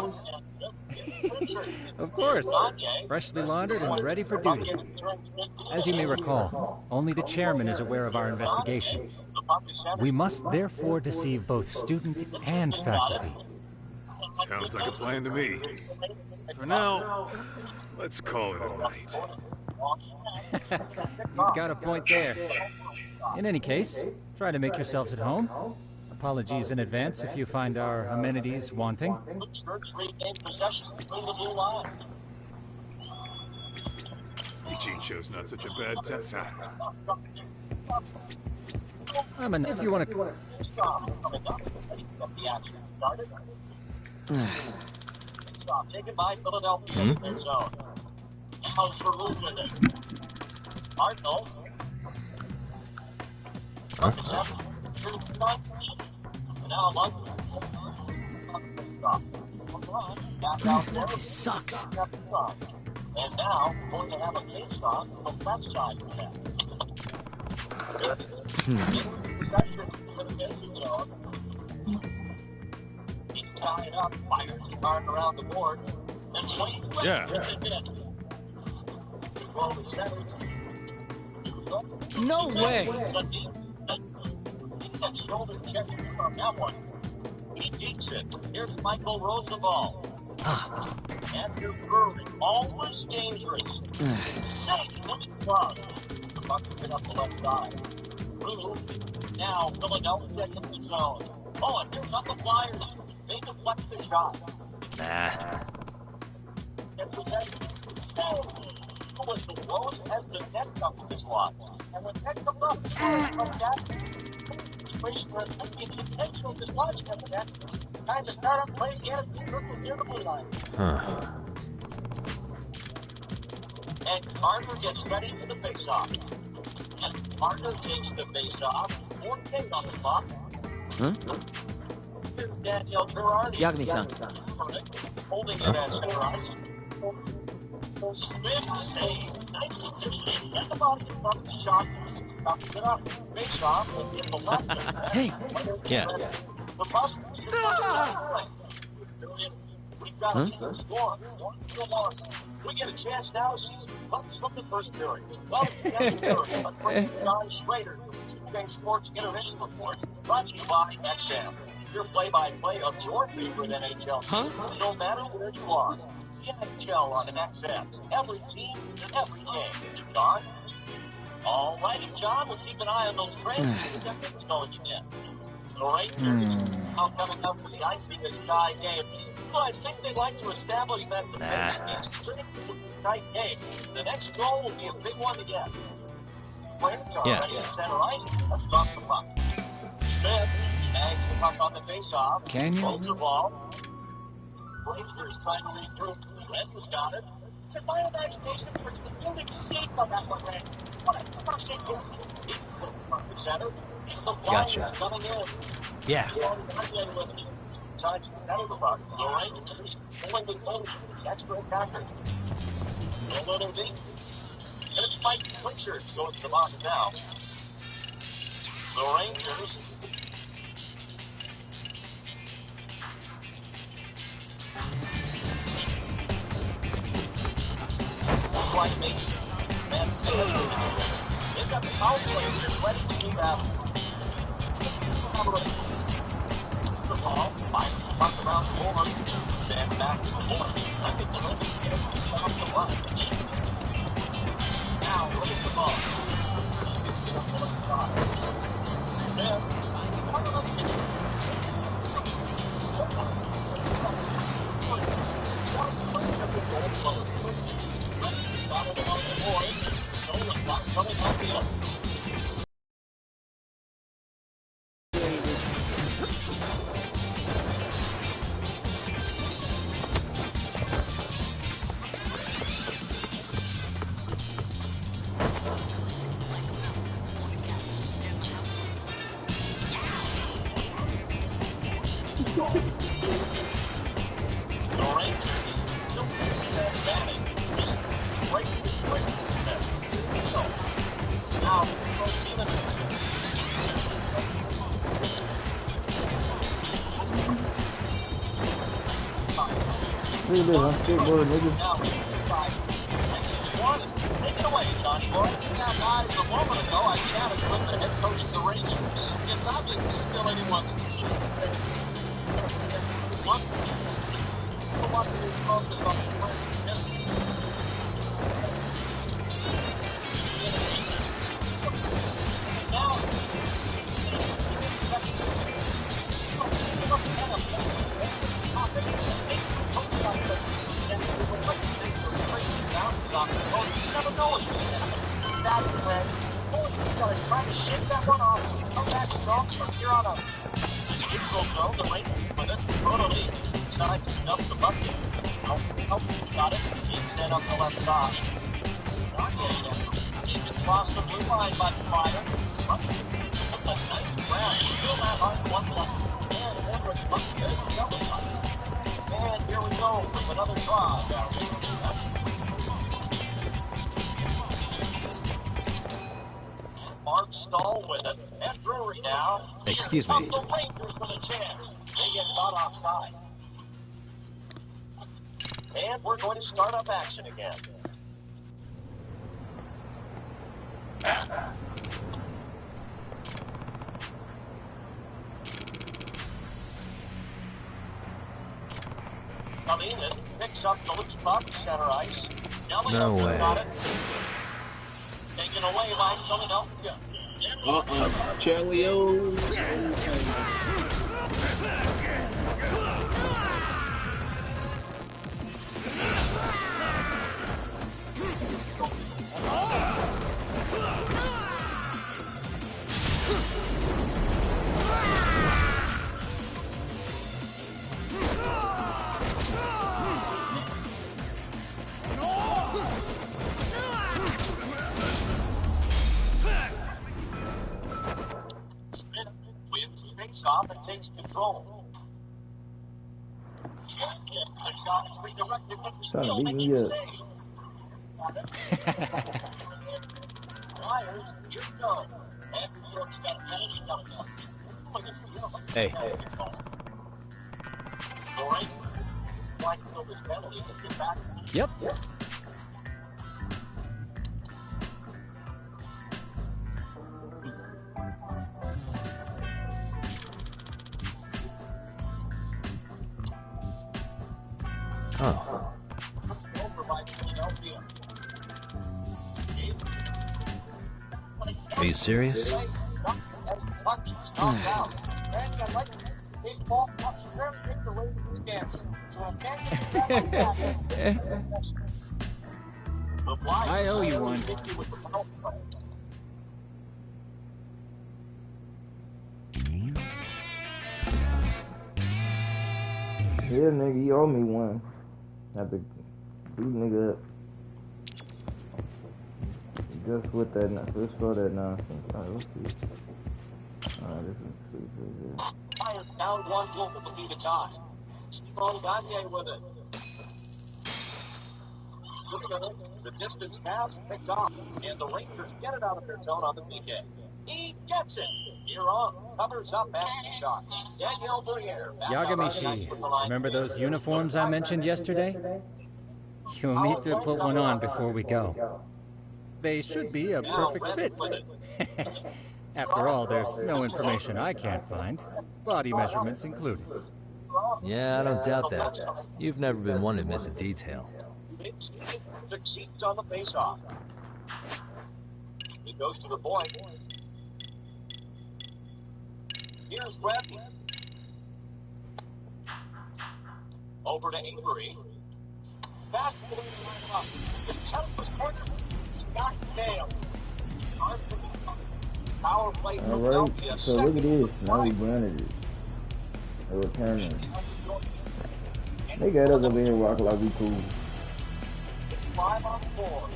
Of course. Freshly laundered and ready for duty. As you may recall, only the chairman is aware of our investigation. We must therefore deceive both student and faculty. Sounds like a plan to me. For now, let's call it a night. You've got a point there. In any case, try to make yourselves at home. Apologies in advance if you find our amenities wanting. Eugene show's not such a bad test. If you want to... Taken by Philadelphia in their zone. How's your movement? Cardinal. This sucks. And now, going to have a case on the left side of that. He's tied up, fires the card around the board, and waits. Yeah. No way! That shoulder check from that one. He beats it. Here's Michael Roosevelt. Andrew Brewery, always dangerous. Safe from his club. The puck is up the left side. Brew, now Philadelphia in the zone. Oh, and here's up the Flyers. They deflect the shot. And possession. Whistle blows as the net comes to his lot. And when net comes up, from that situation where the intentional dislodging of the net, it's time to start up play again at the circle near the blue line. And Carter gets ready for the face-off. And Carter takes the face-off. 4K on the clock. Here's Daniel Girardi. Yagami-san. Holding it at center ice. Smith save. Nice positioning. Get the body in front of the shot. Stops it up. Face off. And in the left. Hey. Yeah. The prosecution. We've got a score. We get a chance now to see some punts from the first period. Well, it's the second period. But John Schrader, 2K Sports Intermission Report, brought to you by XM. your play-by-play of your favorite NHL team, no matter where you are. The NHL on XM. Every team, every game. John? All righty, John. We'll keep an eye on those trends. We'll get things going again. The Rangers now coming up for the ice in this tie game. So I think they'd like to establish that the pace is a tight game. The next goal will be a big one to get. Players are ready at center ice. Let's drop the puck. Smith snags the puck on the face-off. Holds the ball. Rangers trying to read through. Redden's got it. It's my imagination for the building shape on that one, Red. What a crushing goal. He's the perfect center. The Gotcha. coming in. Yeah. Time to get out of the puck. The Rangers pulling the goal. It's extra attacker. A little deep. And it's Mike Pritchard's going to the box now. The Rangers. Quite amazing. And they've got the power players ready to do that. The ball, finds the puck around the board, then back to the board. I think the Rangers get it off the line. Now, look at the ball. Smith, one of them. Started along the board. Nolan not coming off the other. Look at this, I'm skateboarding, nigga. Take it away, Johnny boy. Now, guys, a moment ago, I chatted with the head coach of the Rangers. It's obvious he's still anyone. What? The one who focus on the play. Now, you never know what's going to happen. That's the way. Holy God, trying to shake that one off. Come back strong from here on out. Neutral zone, the Rangers with it. Totally. Trying to dump the bucket. Got it. He set up the left side. Not yet. He can cross the blue line by the fire. A nice grab. Feel that hard one time. And Edwards bucket. There's the double shot. And here we go with another try. Mark Stahl with it. And Drury now. Excuse me. The Rangers with a chance. They get caught offside. And we're going to start up action again. Kalinin picks up the loose puck, center ice. No way. Got it. Taken away by Philadelphia. Charlie-O. Off and takes control. The shot is redirected with the steal. Makes you Flyers, here we go. After York's got a penalty coming up. Hey. All right. Like to fill this penalty and get back. Yep. Oh. Are you serious? I owe you one. Yeah, nigga, you owe me one. Have to beat nigga up. Just with that, let's go that nonsense. Alright, let's see. Alright, this is sweet. Fires down one goal to beat a tie. Strong Gagne with it. Look at it. The distance has picked up, and the Rangers get it out of their zone on the PK. He gets it. You're on. Covers up after the shot. Daniel Briere. Yagamishi, remember those uniforms I mentioned yesterday? You'll need to put one on before we go. They should be a perfect fit. After all, there's no information I can't find, body measurements included. Yeah, I don't doubt that. You've never been one to miss a detail. Succeeds on the face-off. He goes to the point. Here's Webb. Over to Avery. Fast for the line up. The toughest corner. He got nailed. Power play. Alright, so look at this. Now we granted it. A returner. They got us over here rocking like we cool. 5 on 4.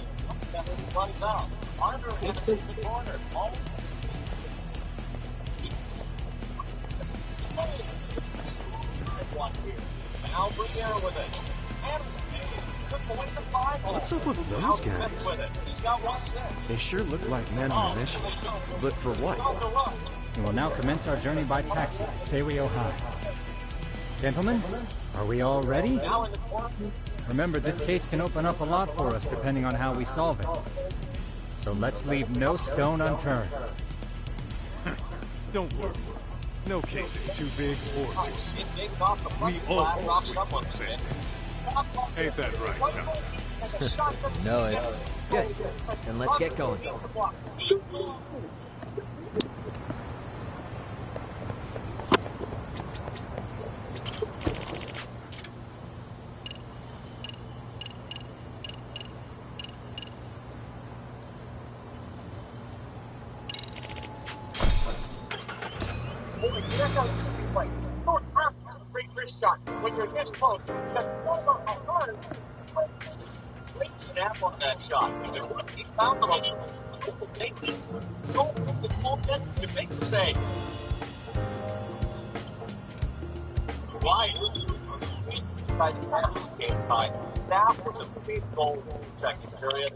Runs out. Arthur hits it to the corner. Now Briere with it. What's up with those guys? They sure look like men on a mission. But for what? We will now commence our journey by taxi to Serio High. Gentlemen, are we all ready? Remember, this case can open up a lot for us depending on how we solve it. So let's leave no stone unturned. Don't worry. No case is too big or too small. We all swing for the fences. Ain't that right, Tom? You know it. Good. Then let's get going. When you're this close, just follow a hard. Great snap on that shot. He found the money. Take it. Don't move the small distance to make the save. Right. By the end of this game time, that was a big goal in the second period.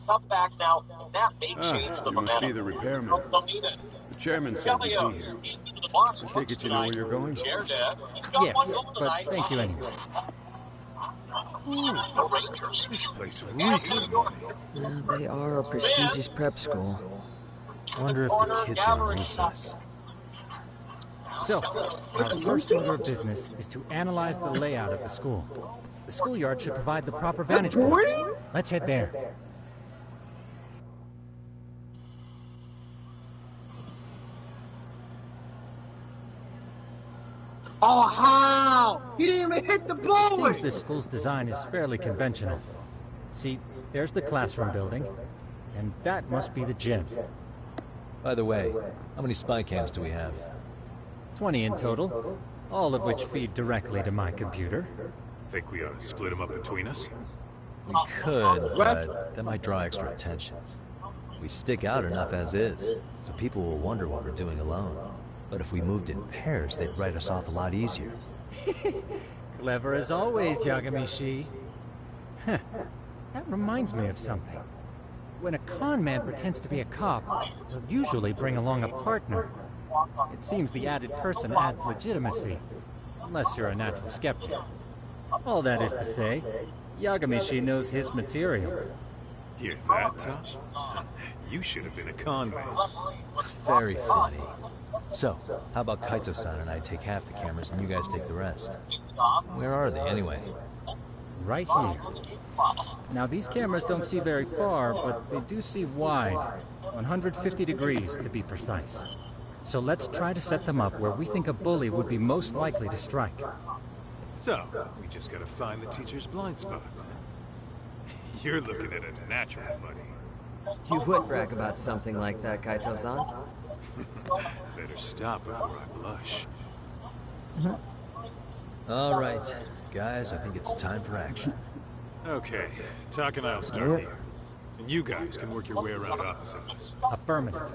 Come back now, and that may change the You must momentum. be the repairman. Don't need it. The chairman said you'd be here. I take it you know where you're going? Yes, but thank you anyway. This place reeks of money. They are a prestigious prep school. Wonder if the kids are on recess. So, our first order of business is to analyze the layout of the school. The schoolyard should provide the proper vantage point. Let's head there. Oh, how? He didn't even hit the ball! Seems this school's design is fairly conventional. See, there's the classroom building, and that must be the gym. By the way, how many spy cams do we have? 20 in total, all of which feed directly to my computer. Think we ought to split them up between us? We could, but that might draw extra attention. We stick out enough as is, so people will wonder what we're doing alone. But if we moved in pairs, they'd write us off a lot easier. Clever as always, Yagamishi. Huh. That reminds me of something. When a con man pretends to be a cop, he'll usually bring along a partner. It seems the added person adds legitimacy, unless you're a natural skeptic. All that is to say, Yagamishi knows his material. Hear that, Tom? You should have been a con man. Very funny. So, how about Kaito-san and I take half the cameras and you guys take the rest? Where are they, anyway? right here. Now, these cameras don't see very far, but they do see wide. 150 degrees, to be precise. So let's try to set them up where we think a bully would be most likely to strike. So, we just gotta find the teacher's blind spots, huh? You're looking at a natural, buddy. You would brag about something like that, Kaito-san. Better stop before I blush. All right, guys, I think it's time for action. Okay, Tak and I'll start here. And you guys can work your way around opposite us. Affirmative.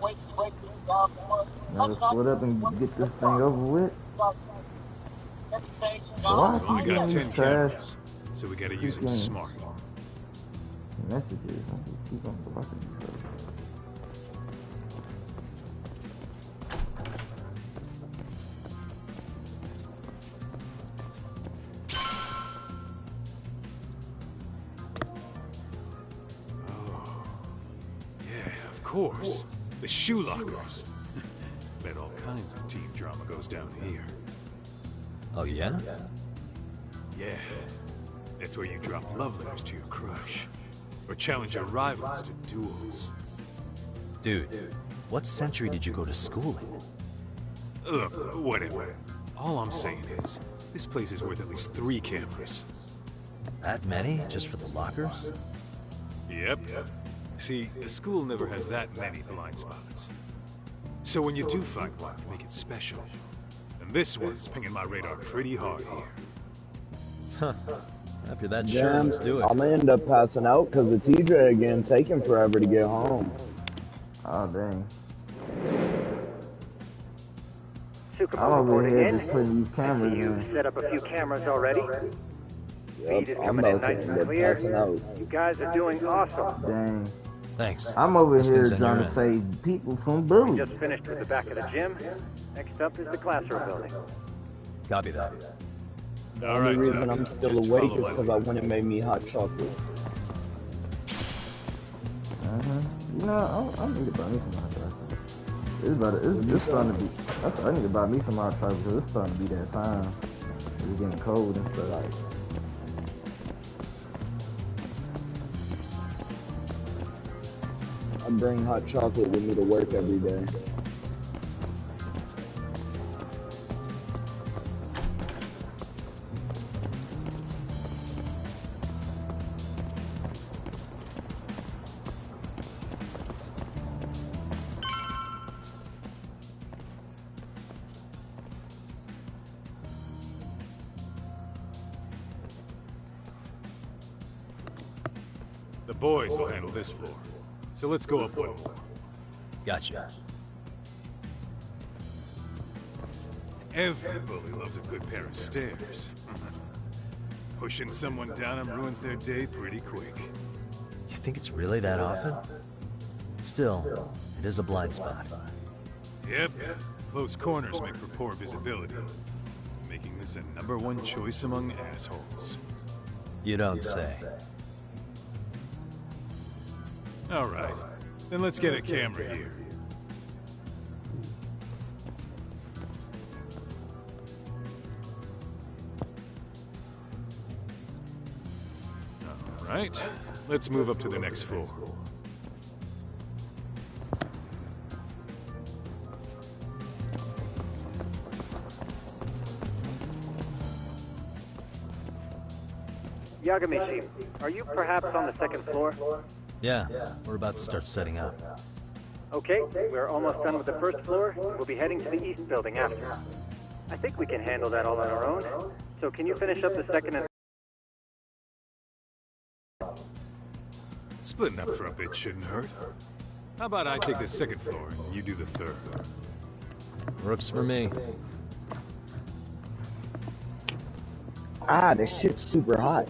Now let's split up and get this thing over with. Why? We only got 10 cameras, so we gotta use them smart. Messages. Keep on blocking each other. Of course, the shoe lockers. Bet all kinds of team drama goes down here. Oh, yeah? Yeah. That's where you drop love letters to your crush. Or challenge your rivals to duels. Dude, what century did you go to school in? Look, whatever. All I'm saying is, this place is worth at least 3 cameras. That many? Just for the lockers? Yep. See, the school never has that many blind spots. So when you do find one, you make it special. And this one's pinging my radar pretty hard here. Huh. After that, sure, let's do it. I'm gonna end up passing out because of TJ again, taking forever to get home. Oh, dang. I'm over here just putting these cameras in. You set up a few cameras already? Feed is I'm coming in about nice to end and up clear. passing out. You guys are doing awesome. Dang. Thanks. I'm over here Listening's on trying your to save people from bullies. Just finished with the back of the gym. Next up is the classroom building. Copy that. The only reason I'm still awake is because I went and made me hot chocolate. You know, I need to buy me some hot chocolate. It's starting to be. I need to buy me some hot chocolate because it's starting to be that time. It's getting cold and stuff. I bring hot chocolate with me to work every day. The boys will handle this floor. So let's go up one more. Gotcha. Every bully loves a good pair of stairs. Pushing someone down them ruins their day pretty quick. You think it's really that often? Still, it is a blind spot. Yep. Close corners make for poor visibility, making this a #1 choice among assholes. You don't say. All right. Then let's get a camera here. All right. Let's move up to the next floor. Yagamishi, are you perhaps on the second floor? Yeah, we're about to start setting up. Okay, we're almost done with the first floor. We'll be heading to the east building after. I think we can handle that all on our own. So can you finish up the second and... Splitting up for a bit shouldn't hurt. How about I take the second floor and you do the third? Works for me. Ah, this shit's super hot.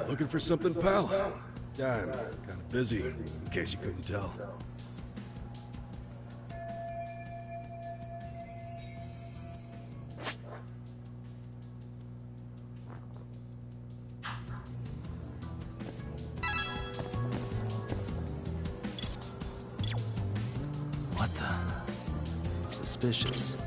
Looking for something, pal? Yeah, I'm kind of busy, in case you couldn't tell. What the? Suspicious.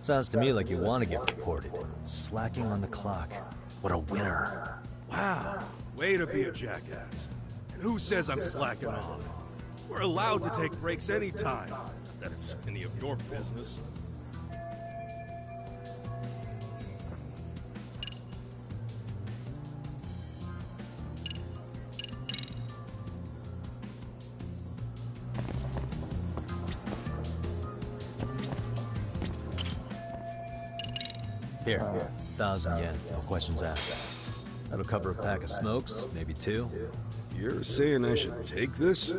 Sounds to me like you want to get reported. Slacking on the clock. What a winner. Wow, way to be a jackass. And who says I'm slacking off? We're allowed to take breaks anytime. Not that it's any of your business. Here, 1,000 yen, no questions asked. That'll cover a pack of smokes, maybe 2. You're saying I should take this?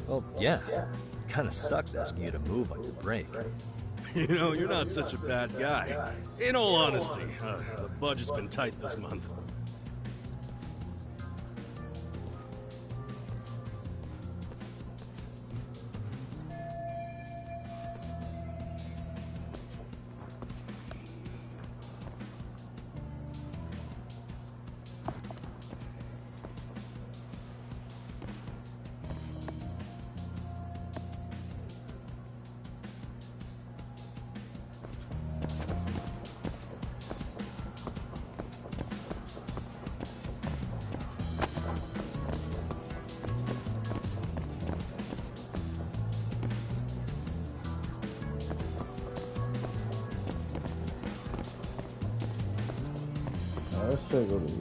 Well, yeah. Kinda sucks asking you to move on your break. You know, you're not such a bad guy. In all honesty, the budget's been tight this month. Let's check over here.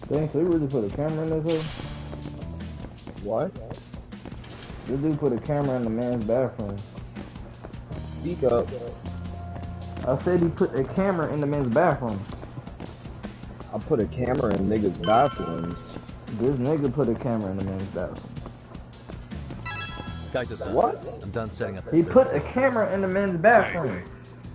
Dang, so they really put a camera in this house? What? This dude put a camera in the man's bathroom. Speak up. I said he put a camera in the man's bathroom. I put a camera in niggas' bathrooms. This nigga put a camera in the man's bathroom. Kaito-san, What? I'm done setting up the He third put a floor. camera in the men's bathroom.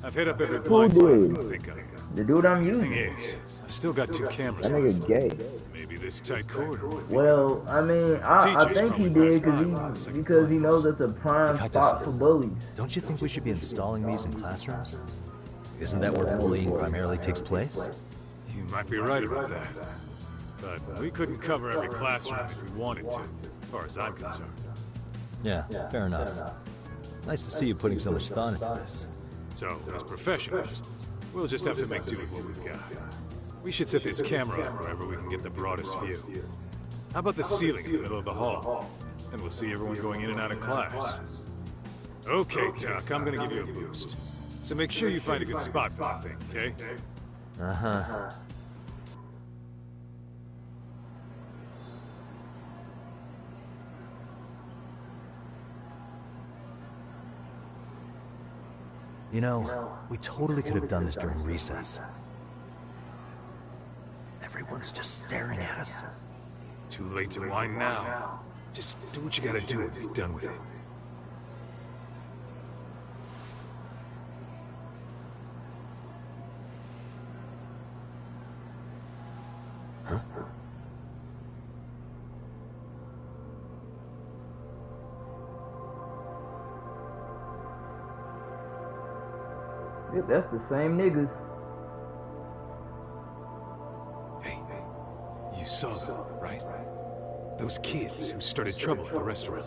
I've hit up every Who blind spot I did? can think of. The dude I'm Thing using. is, I've still got 2 cameras That left. nigga gay. Maybe this tight corridor would be Well, I mean, I Teachers think he probably did pass by because he knows it's a prime spot for bullies. Don't you think we should be installing these in classrooms? Isn't that where bullying primarily takes place? You might be right about that. But we couldn't cover every classroom if we wanted to, as far as I'm concerned. Yeah, fair enough. Nice to see you putting so much thought into this. So, as professionals, we'll just have to make do with what we've got. We should set this camera up wherever we can get the broadest view. How about the ceiling in the middle of the hall? And we'll see everyone going in and out of class. Okay, Doc, I'm gonna give you a boost. So make sure you find a good spot for that thing, okay? Uh-huh. You know, we totally could have done this during recess. Everyone's just staring at us. Too late to whine now. Just do what you gotta do and be done with it. Huh? Yep, that's the same niggas. Hey, you saw them, right? Those kids who started trouble at the restaurant.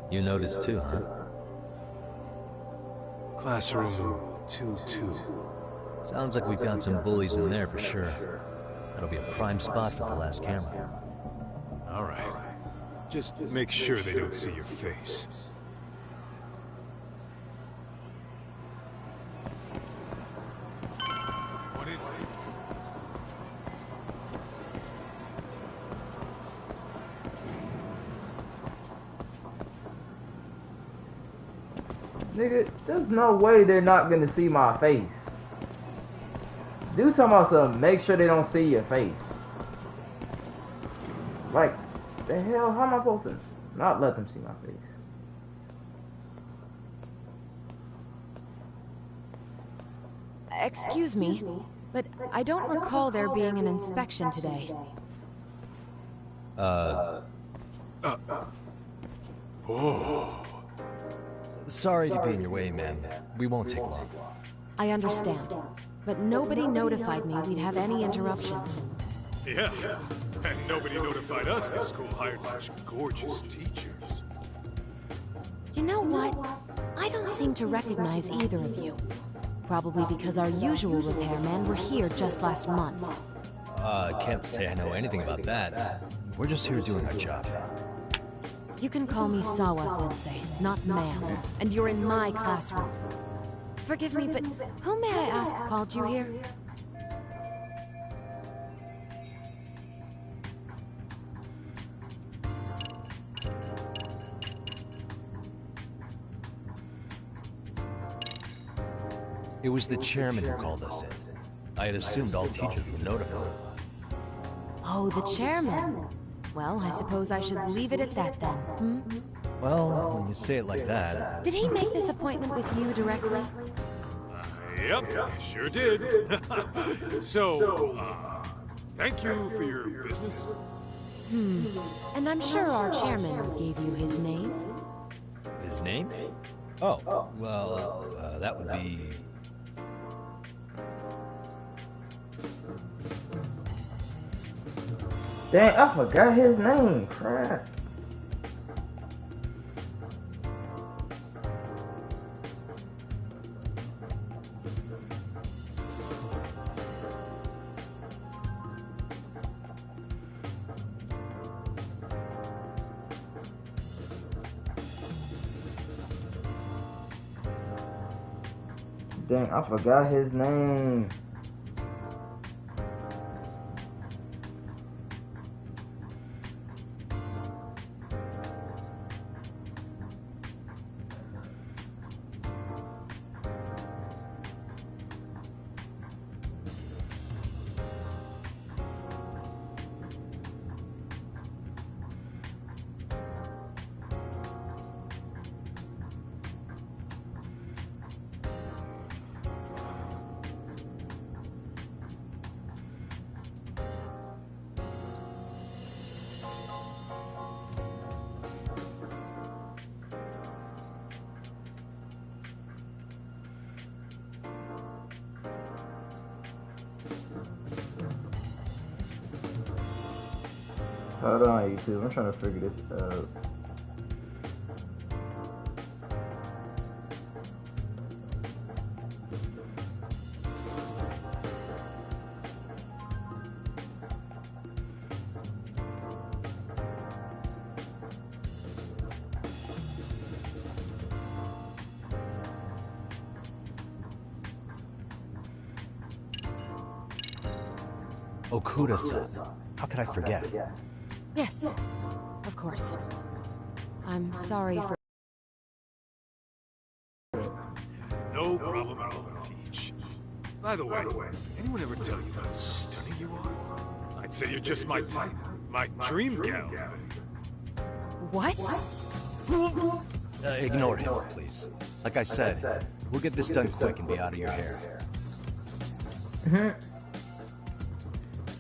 You noticed too, huh? Classroom 2-2. Sounds like we've got some bullies in there for sure. That'll be a prime spot for the last camera. All right. Just make sure they don't see your face. What is it? Nigga, there's no way they're not gonna see my face. Dude talking about something, make sure they don't see your face. Like, the hell, how am I supposed to not let them see my face? Excuse me, but I don't recall there being an inspection today. Oh. Sorry to be in your way, ma'am. We won't take long. I understand, but nobody notified me we'd have any interruptions. Yeah, and nobody notified us the school hired such gorgeous teachers. You know what? I don't seem to recognize either of you. Probably because our usual repairmen were here just last month. Can't say I know anything about that. We're just here doing our job. You can call me Sawa-sensei, not ma'am, and you're in my classroom. Forgive me, but who may I ask called you here? It was the chairman who called us in. I had assumed all teachers were notified. Oh, the chairman. Well, I suppose I should leave it at that then, hmm? Well, when you say it like that... Did he make this appointment with you directly? Yep, sure did. So, thank you for your business. And I'm sure our chairman gave you his name. His name? Oh, well, that would be... Dang, I forgot his name. Crap. Dang, I forgot his name. Hold on, YouTube. I'm trying to figure this out. Okuda-san. How could I forget? Yes, of course. I'm sorry for... No problem at all, Teach. By the way, anyone ever tell you how stunning you are? I'd say you're just my type. My dream gal. What? Ignore him, please. Like I said, we'll get this done quick and be out of your hair.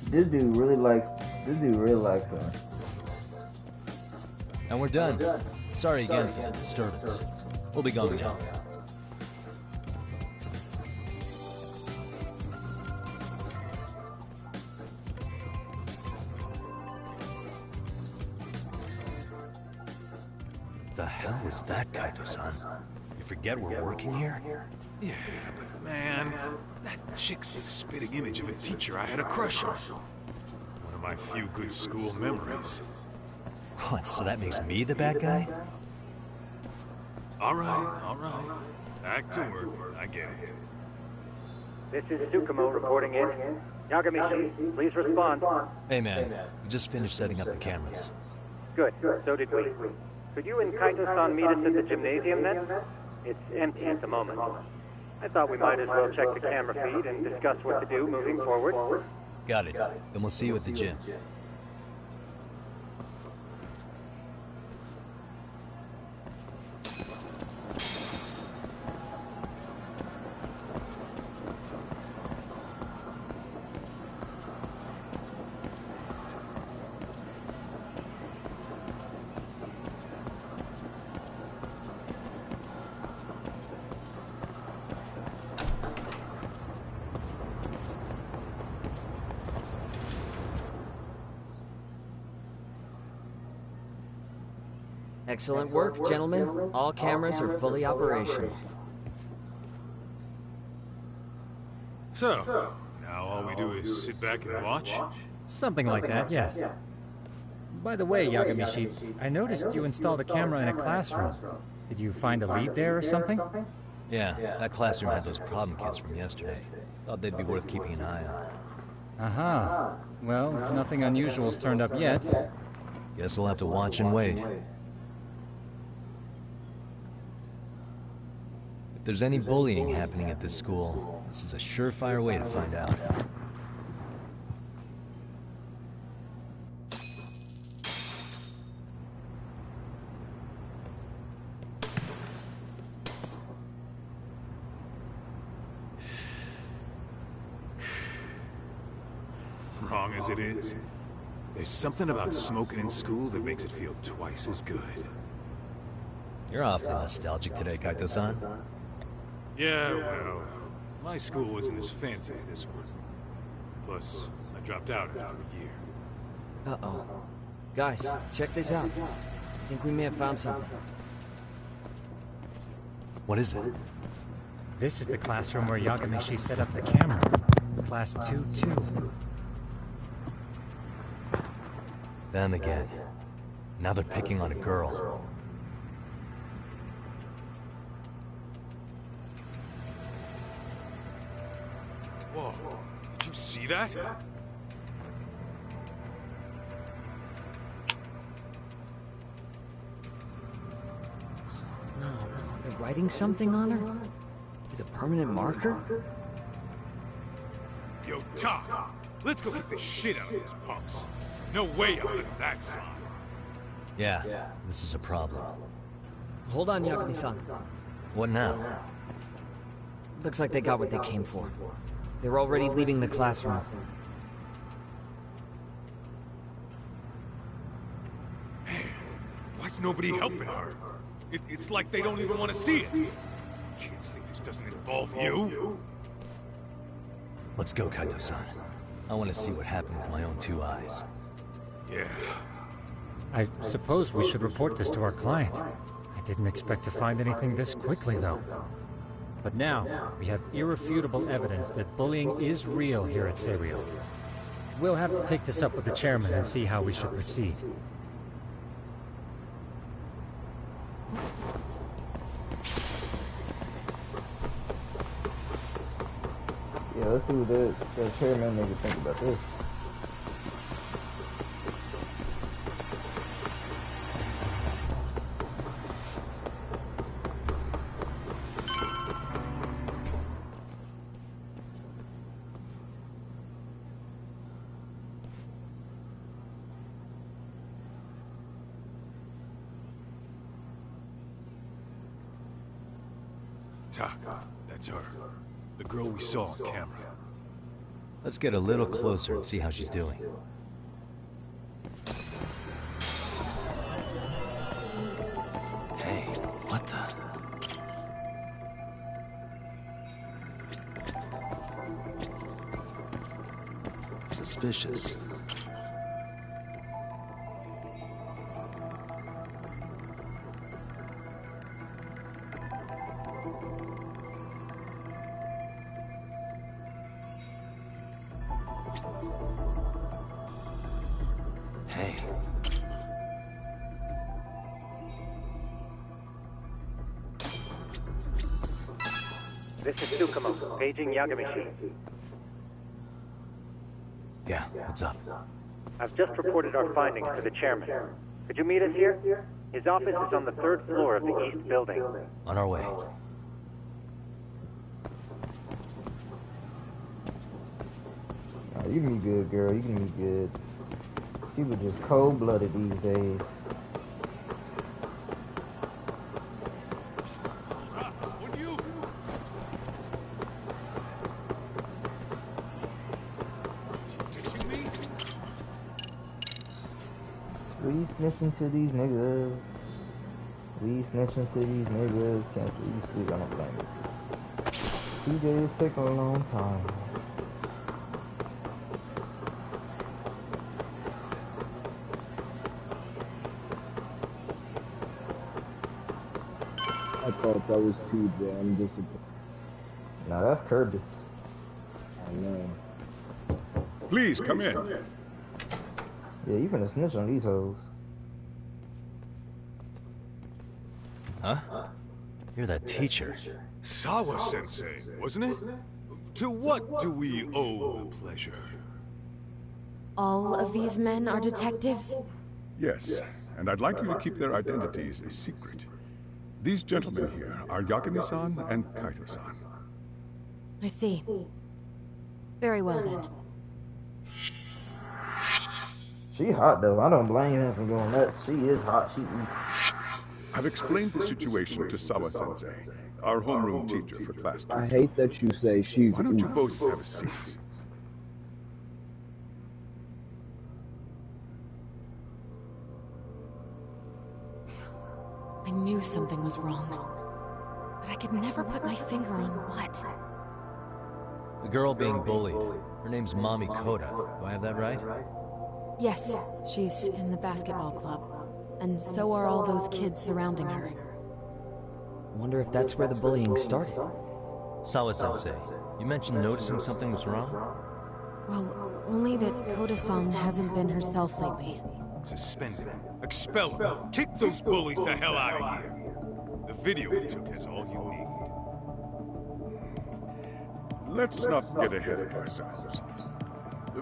This dude really likes her. And we're done. Sorry again for the disturbance. We'll be going now. The hell was that, Kaito-san? You forget we're working here? Yeah, but man, that chick's the spitting image of a teacher I had a crush on. One of my few good school memories. What, so that makes me the bad guy? All right. Back to work. I get it. This is Tsukumo reporting in. Yagami-shi, please respond. Hey man, we just finished setting up the cameras. Good, so did we. Could you and Kaito-san meet us at the gymnasium then? It's empty at the moment. I thought we might as well check the camera feed and discuss what to do moving forward. Got it. Then we'll see you at the gym. Excellent work, gentlemen. All cameras are fully operational. So, now all we do is sit back and watch? Something like that, yes. By the way, Yagami-shi, I noticed you installed a camera in a classroom. Did you find a lead there or something? Yeah, that classroom had those problem kids from yesterday. Thought they'd be worth keeping an eye on. Aha. Well, nothing unusual's turned up yet. Guess we'll have to watch and wait. If there's any bullying happening at this school, this is a surefire way to find out. Wrong as it is, there's something about smoking in school that makes it feel twice as good. You're awfully nostalgic today, Kaito-san. Yeah, well, my school wasn't as fancy as this one. Plus, I dropped out after a year. Uh-oh. Guys, check this out. I think we may have found something. What is it? This is the classroom where Yagami-shi set up the camera. Class 2-2. Them again. Now they're picking on a girl. Whoa, did you see that? No, they're writing something on her? With a permanent marker? Yo, Top, let's go get the shit out of those punks. No way I'll let that slide. Yeah, this is a problem. Hold on, Yagami-san. What now? Looks like they got what they came for. They're already leaving the classroom. Man, why's nobody helping her? It's like they don't even want to see it. Kids think this doesn't involve you? Let's go, Kaito-san. I want to see what happened with my own two eyes. Yeah. I suppose we should report this to our client. I didn't expect to find anything this quickly, though. But now, we have irrefutable evidence that bullying is real here at Serio. We'll have to take this up with the chairman and see how we should proceed. Yeah, let's see what the chairman nigga think about this. Taka, that's her. The girl we saw on camera. Let's get a little closer and see how she's doing. Hey, what the? Suspicious. Hey. This is Tsukumo, paging Yagamishi. Yeah, what's up? I've just reported our findings to the chairman. Could you meet us here? His office is on the 3rd floor of the east building. On our way. Oh, you can be good, girl. You can be good. People just cold-blooded these days. We snitching to these niggas. We snitching to these niggas. Can't you sleep? I don't blame you. 2 days take a long time. I thought that was too damn disappointing. Now that's Curtis. I know. Please, come in. Yeah, you finna snitch on these hoes. Huh? You're that teacher. Sawa-sensei, wasn't it? To what do we owe the pleasure? All of these men are detectives? Yes, and I'd like you to keep their identities a secret. These gentlemen here are Yagami-san and Kaito-san. I see. Very well then. She hot though. I don't blame him for going nuts. She is hot. I've explained the situation to Sawa-sensei, our homeroom teacher for class 2. I hate that you say she's. Why don't you both have a seat? I knew something was wrong, but I could never put my finger on what. The girl being bullied. Her name's Mami Koda. Do I have that right? Yes, she's in the basketball club. And so are all those kids surrounding her. Wonder if that's where the bullying started. Sawa-sensei, you mentioned noticing something was wrong? Well, only that Koda-san hasn't been herself lately. Suspend him. Expel him. Kick those bullies the hell out of here. The video we took has all you need. Let's not get ahead of ourselves.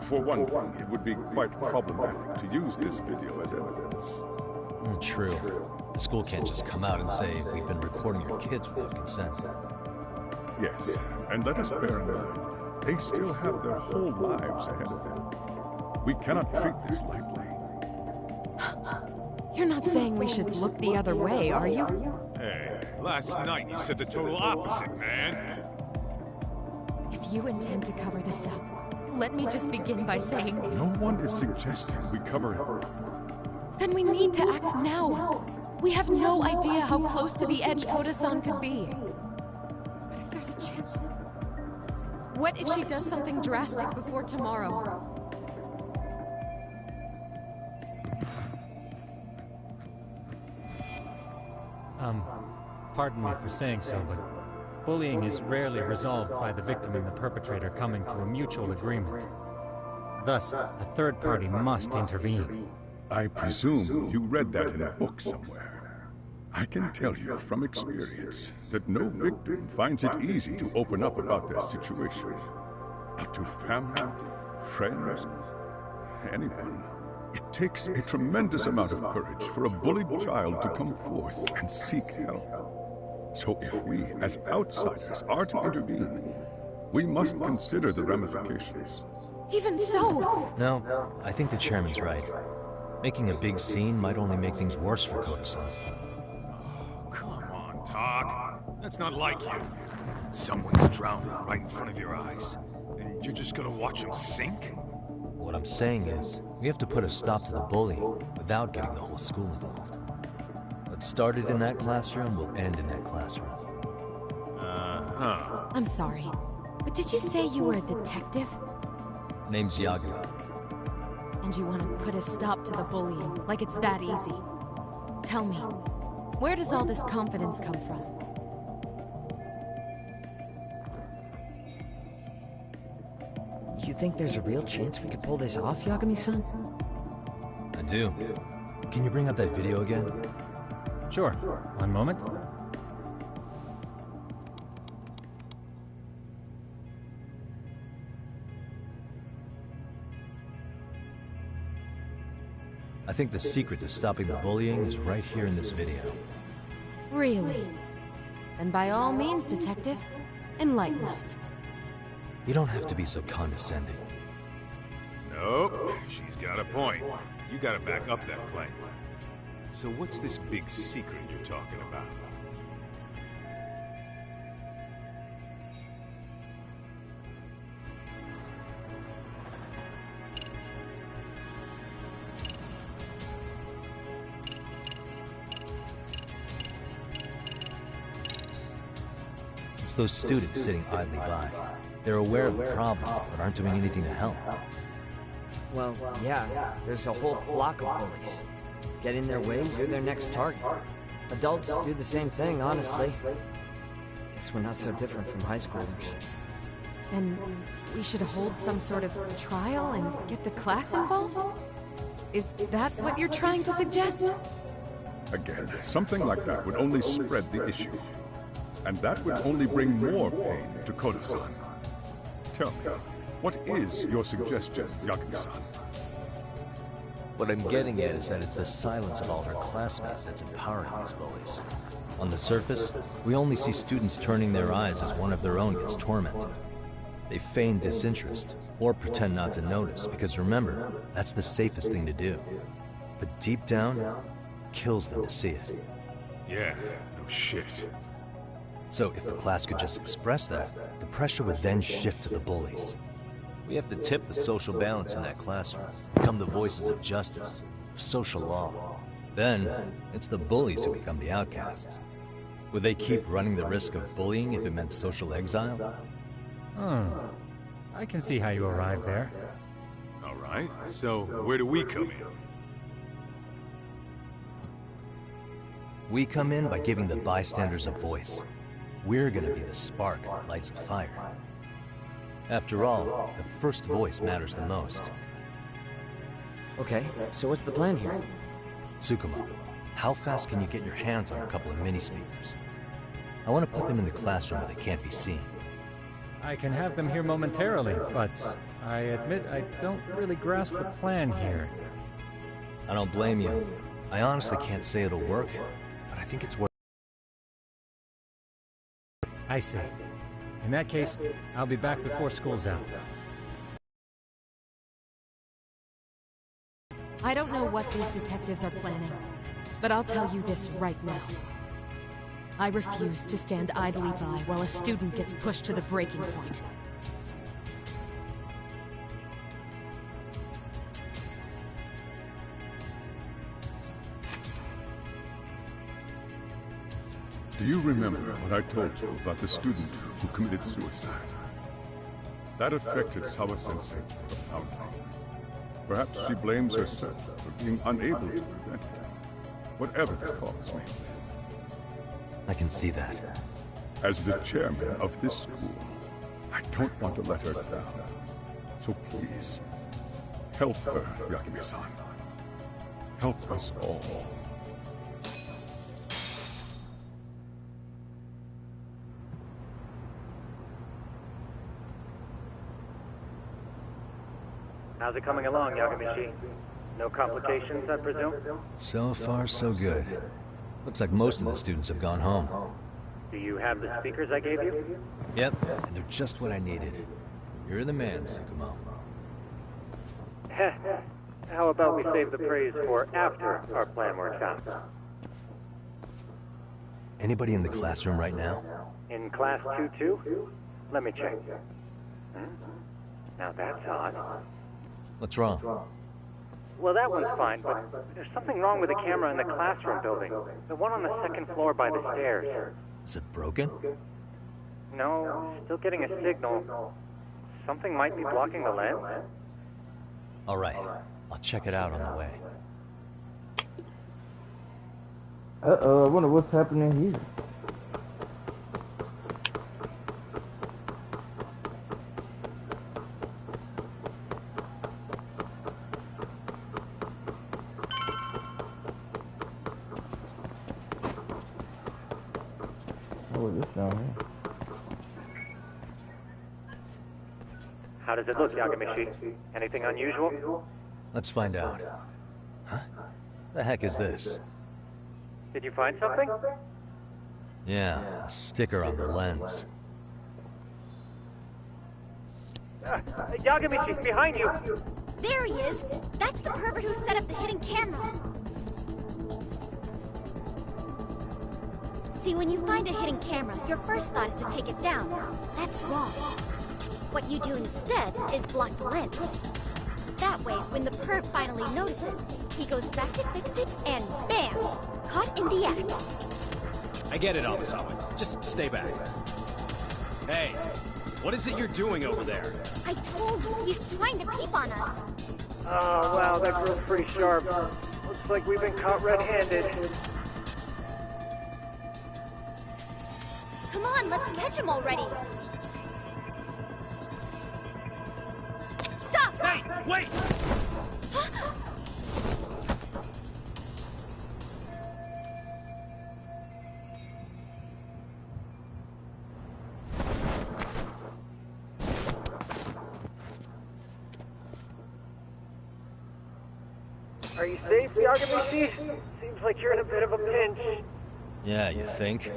For one thing, it would be quite problematic to use this video as evidence. True. The school can't just come out and say we've been recording your kids without consent. Yes, and let us bear in mind, they still have their whole lives ahead of them. We cannot treat this lightly. You're not saying we should look the other way, are you? Hey, last night you said the total opposite, man. If you intend to cover this up, let me just begin by saying... No one is suggesting we cover it. Then we need to act now. We have no idea how close to the edge Koda-san could be. But if there's a chance... What if she does something drastic before tomorrow? Pardon me for saying so, but bullying is rarely resolved by the victim and the perpetrator coming to a mutual agreement. Thus, a third party must intervene. I presume you read that in a book somewhere. I can tell you from experience that no victim finds it easy to open up about their situation. Not to family, friends, anyone. It takes a tremendous amount of courage for a bullied child to come forth and seek help. So if we, as outsiders, are to intervene, we must consider the ramifications. Even so! No, I think the chairman's right. Making a big scene might only make things worse for Koda-san. Oh, come on, Talk. That's not like you. Someone's drowning right in front of your eyes, and you're just gonna watch him sink? What I'm saying is, we have to put a stop to the bullying without getting the whole school involved. What started in that classroom will end in that classroom. Uh-huh. I'm sorry, but did you say you were a detective? Name's Yagami. And you want to put a stop to the bullying, like it's that easy. Tell me, where does all this confidence come from? You think there's a real chance we could pull this off, Yagami-san? I do. Can you bring up that video again? Sure. One moment. I think the secret to stopping the bullying is right here in this video. Really? Then by all means, detective, enlighten us. You don't have to be so condescending. Nope, she's got a point. You gotta back up that claim. So what's this big secret you're talking about? It's those students sitting idly by. They're aware of the problem, but aren't doing anything to help. Well, yeah, there's a whole flock of bullies. Get in their way, you're their next target. Adults do the same thing, honestly. Guess we're not so different from high schoolers. Then we should hold some sort of trial and get the class involved? Is that what you're trying to suggest? Again, something like that would only spread the issue. And that would only bring more pain to Koda-san. Tell me, what is your suggestion, Yagami-san? What I'm getting at is that it's the silence of all her classmates that's empowering these bullies. On the surface, we only see students turning their eyes as one of their own gets tormented. They feign disinterest, or pretend not to notice, because remember, that's the safest thing to do. But deep down, kills them to see it. Yeah, no shit. So if the class could just express that, the pressure would then shift to the bullies. We have to tip the social balance in that classroom, become the voices of justice, of social law. Then, it's the bullies who become the outcasts. Would they keep running the risk of bullying if it meant social exile? I can see how you arrived there. All right, so where do we come in? We come in by giving the bystanders a voice. We're gonna be the spark that lights a fire. After all, the first voice matters the most. Okay, so what's the plan here? Tsukumo, how fast can you get your hands on a couple of mini-speakers? I want to put them in the classroom where they can't be seen. I can have them here momentarily, but I admit I don't really grasp the plan here. I don't blame you. I honestly can't say it'll work, but I think it's worth. I see. In that case, I'll be back before school's out. I don't know what these detectives are planning, but I'll tell you this right now. I refuse to stand idly by while a student gets pushed to the breaking point. Do you remember what I told you about the student who committed suicide? That affected Sawa-sensei profoundly. Perhaps she blames herself for being unable to prevent it, whatever the cause may be. I can see that. As the chairman of this school, I don't want to let her down. So please, help her, Yakimi-san. Help us all. How's it coming along, Yagamishi? No complications, I presume? So far, so good. Looks like most of the students have gone home. Do you have the speakers I gave you? Yep, and they're just what I needed. You're the man, Tsukumo. Heh. How about we save the praise for after our plan works out? Anybody in the classroom right now? In class 2-2? Let me check. Now that's odd. What's wrong? Well, that one's fine, but there's something wrong with the camera in the classroom building. The one on the second floor by the stairs. Is it broken? No, still getting a signal. Something might be blocking the lens. All right, I'll check it out on the way. Uh-oh, I wonder what's happening here. How does it look, Yagamishi? Anything unusual? Let's find out. Huh? The heck is this? Did you find something? Yeah, a sticker on the lens. Yagamishi, behind you! There he is! That's the pervert who set up the hidden camera! See, when you find a hidden camera, your first thought is to take it down. That's wrong. What you do instead is block the lens. That way, when the perv finally notices, he goes back to fix it, and bam! Caught in the act. I get it, Amasawa. Just stay back. Hey, what is it you're doing over there? I told you, he's trying to peep on us. Oh, wow, that girl's pretty sharp. Looks like we've been caught red-handed. Come on, let's catch him already. Stop! Hey, wait! Are you safe, Yagamishi? Seems like you're in a bit of a pinch. Yeah, you think?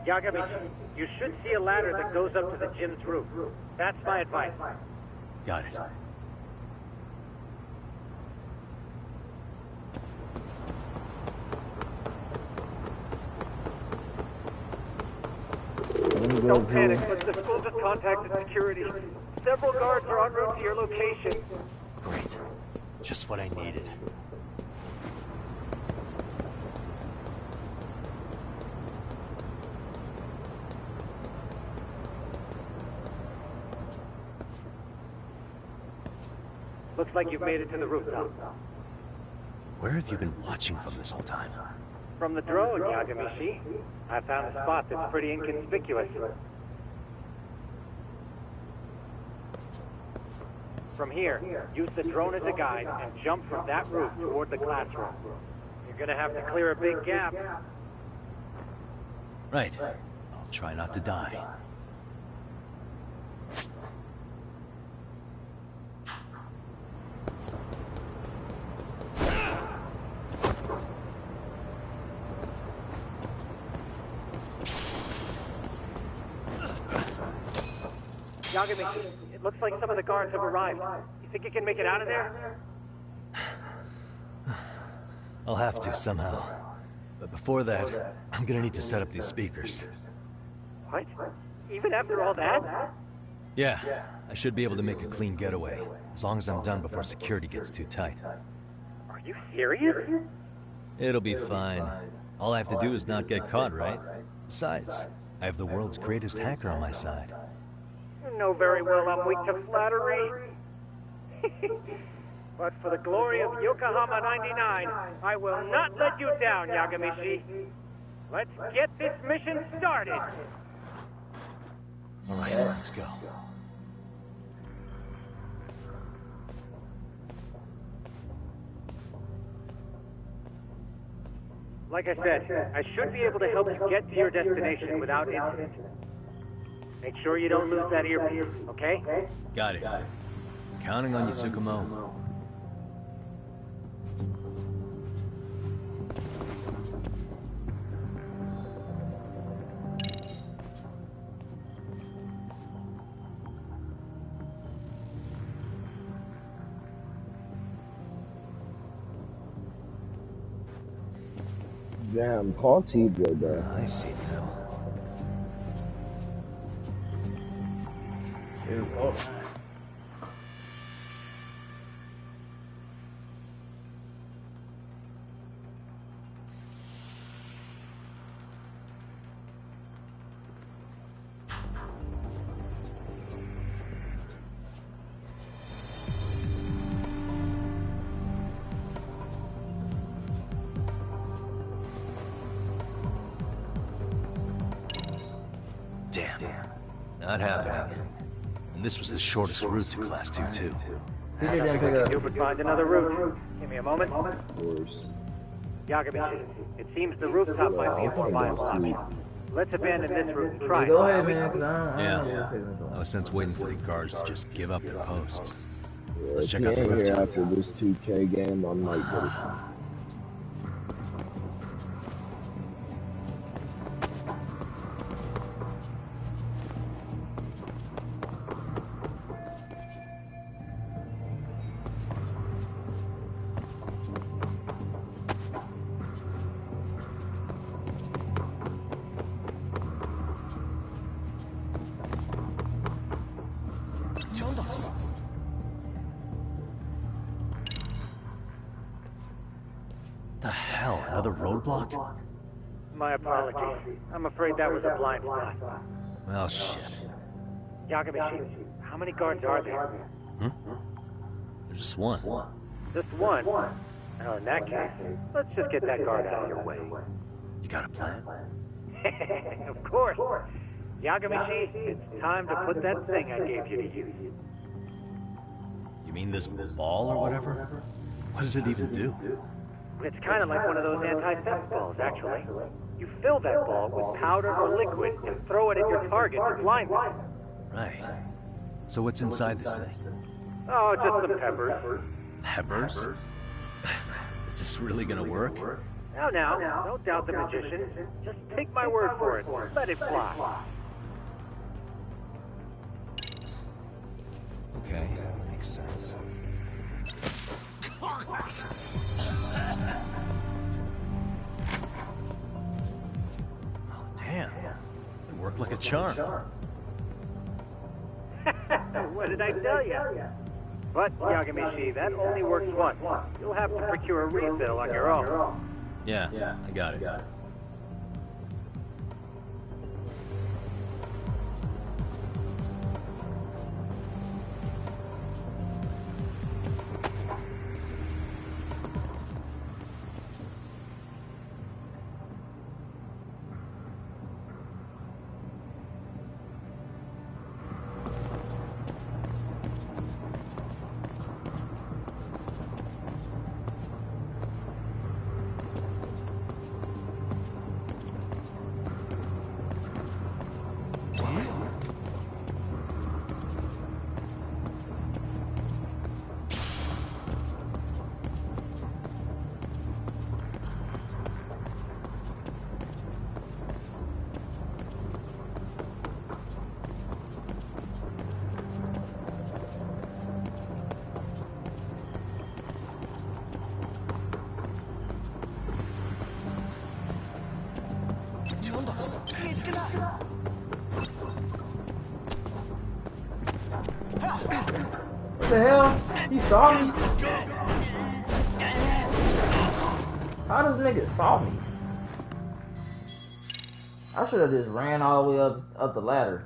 Yagamishi, you should see a ladder that goes up to the gym's roof. That's my advice. Got it. Don't panic, but the school just contacted security. Several guards are en route to your location. Great. Just what I needed. Looks like you've made it to the rooftop. Where have you been watching from this whole time? From the drone, Yagamishi. I found a spot that's pretty inconspicuous. From here, use the drone as a guide and jump from that roof toward the classroom. You're gonna have to clear a big gap. Right. I'll try not to die. Yagami, it looks like some of the guards have arrived. You think you can make it out of there? I'll have to, somehow. But before that, I'm gonna need to set up these speakers. What? Even after all that? Yeah, I should be able to make a clean getaway, as long as I'm done before security gets too tight. Are you serious? It'll be fine. All I have to do is not get caught, right? Besides, I have the world's greatest hacker on my side. You know very well I'm weak to flattery. But for the glory of Yokohama 99, I will not let you down, Yagamishi. Let's get this mission started. All right, let's go. Like I said, I should be able to help you get to your destination without incident. Make sure you don't lose that earpiece, okay? Got it. Counting on you, Tsukumo. Damn, call T-Bill there. I see now. Dude, oh. Damn. Not happening. And this was the shortest route to Class 2, too. You would find another route. Give me a moment. Of course. Yagami, it seems the rooftop might be a more viable option. Let's abandon this route and try. Go ahead, man, 'cause Yeah. I was since waiting for the guards to just give up their posts. Let's If check you out the ain't here rooftop. after this 2K game, I might go to sleep. The hell, another roadblock? My apologies. I'm afraid that was a blind spot. Well, shit. Yagami, how many guards are there? Hmm? There's just one. Just one? Well, in that case, let's just get that guard out of your way. You got a plan? Of course. Yagami, it's time to put that thing I gave you to use. You mean this ball or whatever? What does it even do? It's kind of like one of those anti-theft balls, actually. You fill that ball with powder or liquid and throw it at your target to blind them. Right. So what's inside this thing? Oh, just some peppers. Peppers? Is this really gonna work? Now, don't doubt the magician. Just take my word for it. Let it fly. Okay, makes sense. Oh, damn. It worked like a charm. What did I tell you? But, Yagami, that only works once. You'll have to procure a refill on your own. Yeah, I got it. seconds. What the hell? He saw me? How does nigga saw me? I should have just ran all the way up the ladder.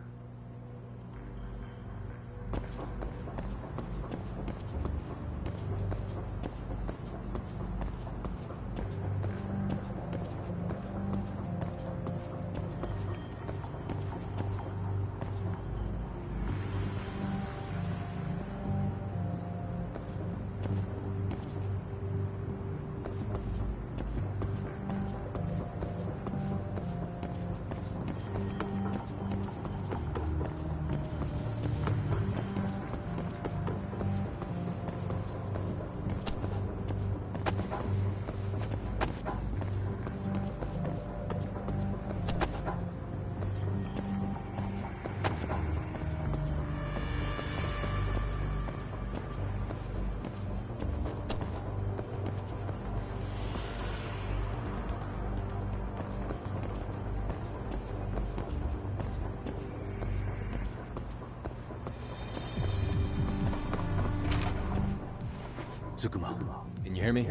Tsukumo, can you hear me?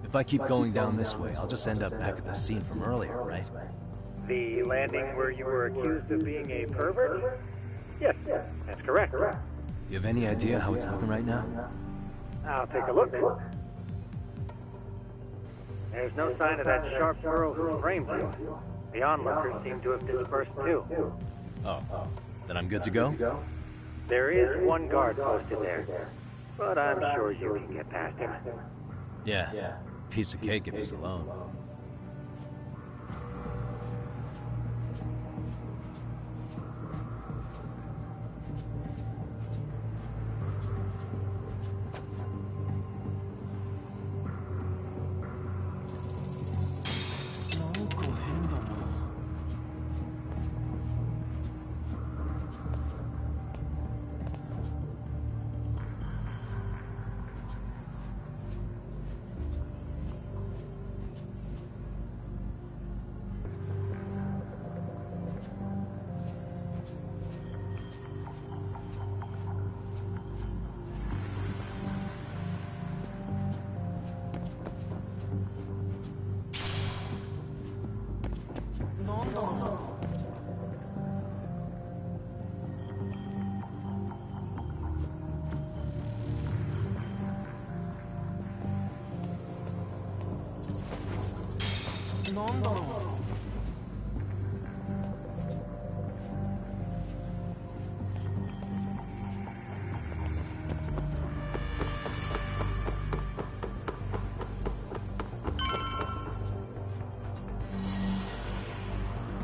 If I keep going down this way, I'll just end up back at the scene from earlier, right? The landing where you were accused of being a pervert? Yes, that's correct. You have any idea how it's looking right now? I'll take a look. There's no sign of that sharp girl who framed you. The onlookers seem to have dispersed too. Oh, then I'm good to go? There is one guard posted there, but I'm sure you can get past him. Yeah, piece of cake if he's alone.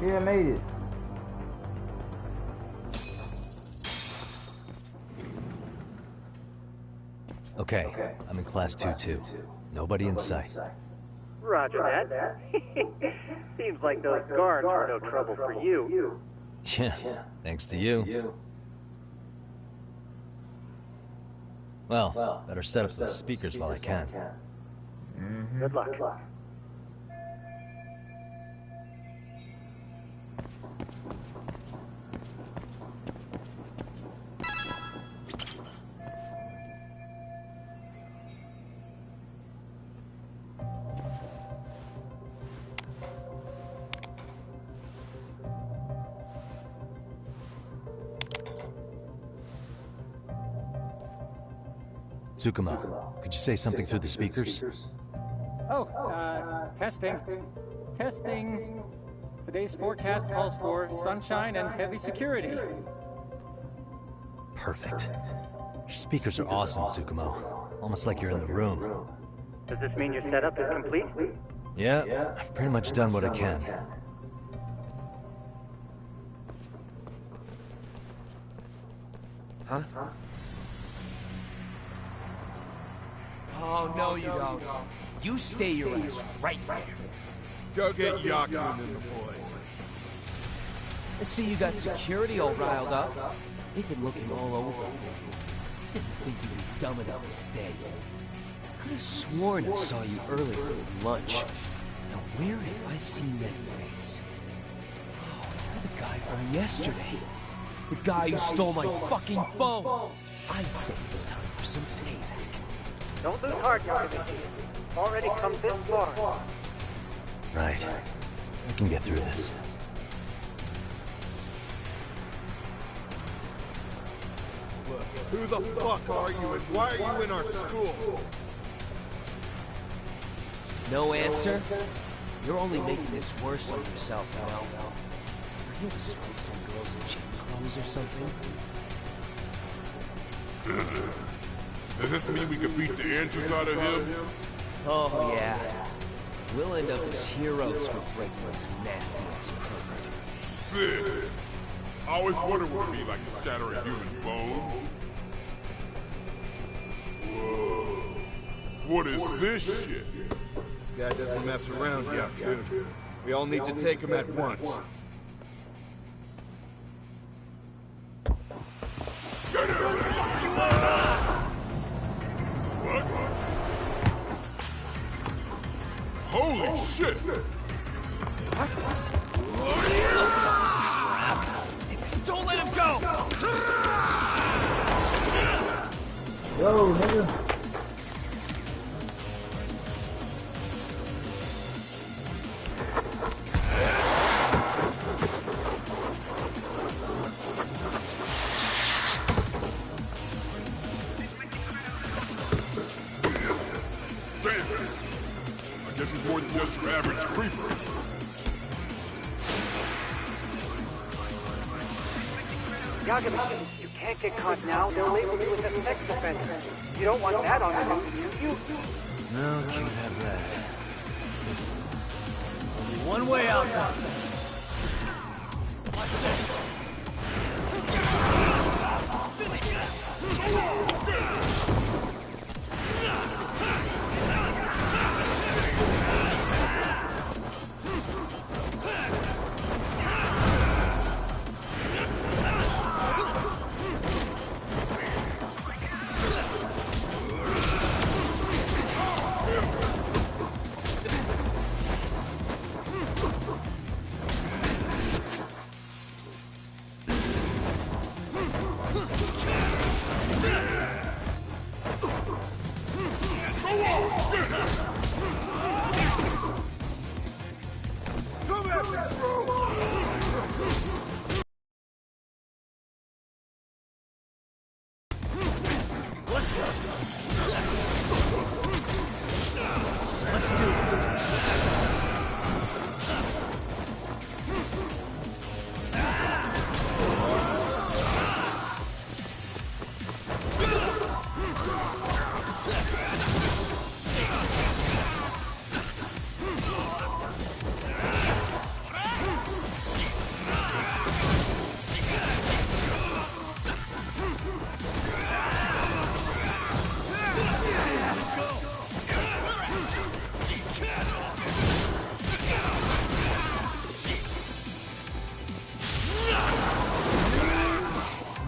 Yeah, I made it. Okay, I'm in class 2-2. Nobody in sight. Roger that. Seems like those guards are no trouble for you. Yeah, thanks to you. Well, better set up those speakers while I can. Good luck. Tsukumo, could you say something through the speakers? Oh, testing. Testing. Today's forecast calls for sunshine and heavy security. Perfect. Your speakers are awesome, Tsukumo. Almost like you're in the room. Does this mean your setup is complete? Yeah, I've pretty much done what I can. Huh? Oh, no you don't. You stay your ass right there. Go get Yakun and the boys. I see you got security all riled up. They've been looking all over for you. Didn't think you'd be dumb enough to stay. Could have sworn I saw you earlier at lunch. Now where have I seen that face? Oh, guy from yesterday. The guy who stole my fucking phone. I'd say it's time for some payback. Don't lose heart, Judgement. Already come this far. Right. We can get through this. Look, who the fuck are you and why are you in our school? No answer? You're only making this worse on yourself, you know? You're here to smoke some girls in gym clothes or something? Does this mean we can beat the answers out of him? Oh, yeah. We'll end up as heroes for breaking this nasty-ass pervert. Sick! I always wondered what it'd be like to shatter a human bone. Whoa. What is this shit? This guy doesn't mess around yet, dude. We all need to take him at once. Holy shit! Don't let him go! Yo, nigga. Guess he's more than just your average creeper. Judgement, you can't get caught now. They'll label you as a sex offender. You don't want that on your name, do you? No, can't have that. Only one way out now. Watch this.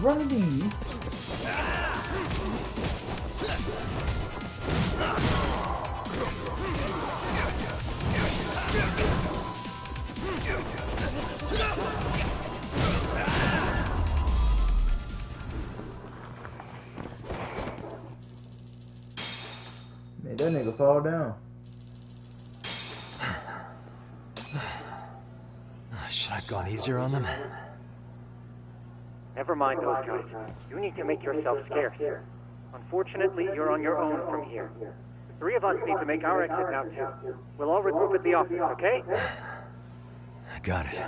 Run these. Made that nigga fall down. Should I have gone easier on them? Never mind those guys. You need to make yourself scarce. Unfortunately, you're on your own from here. The three of us need to make our exit now, too. We'll all regroup at the office, okay? Got it.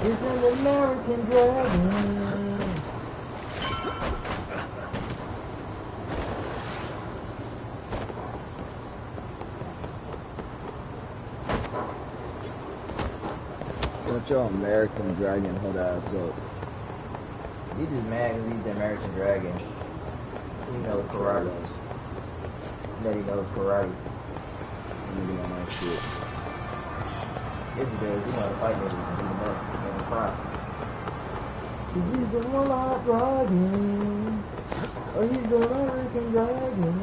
It's an American dragon. Shut your American dragon hood ass up. He's just mad because he's the American dragon. He knows karate. That he knows karate. I'm gonna get on my shit. Yes, he does. He knows to fight niggas and beat them up and the crowd. He's the one-eyed dragon. Or he's the American dragon.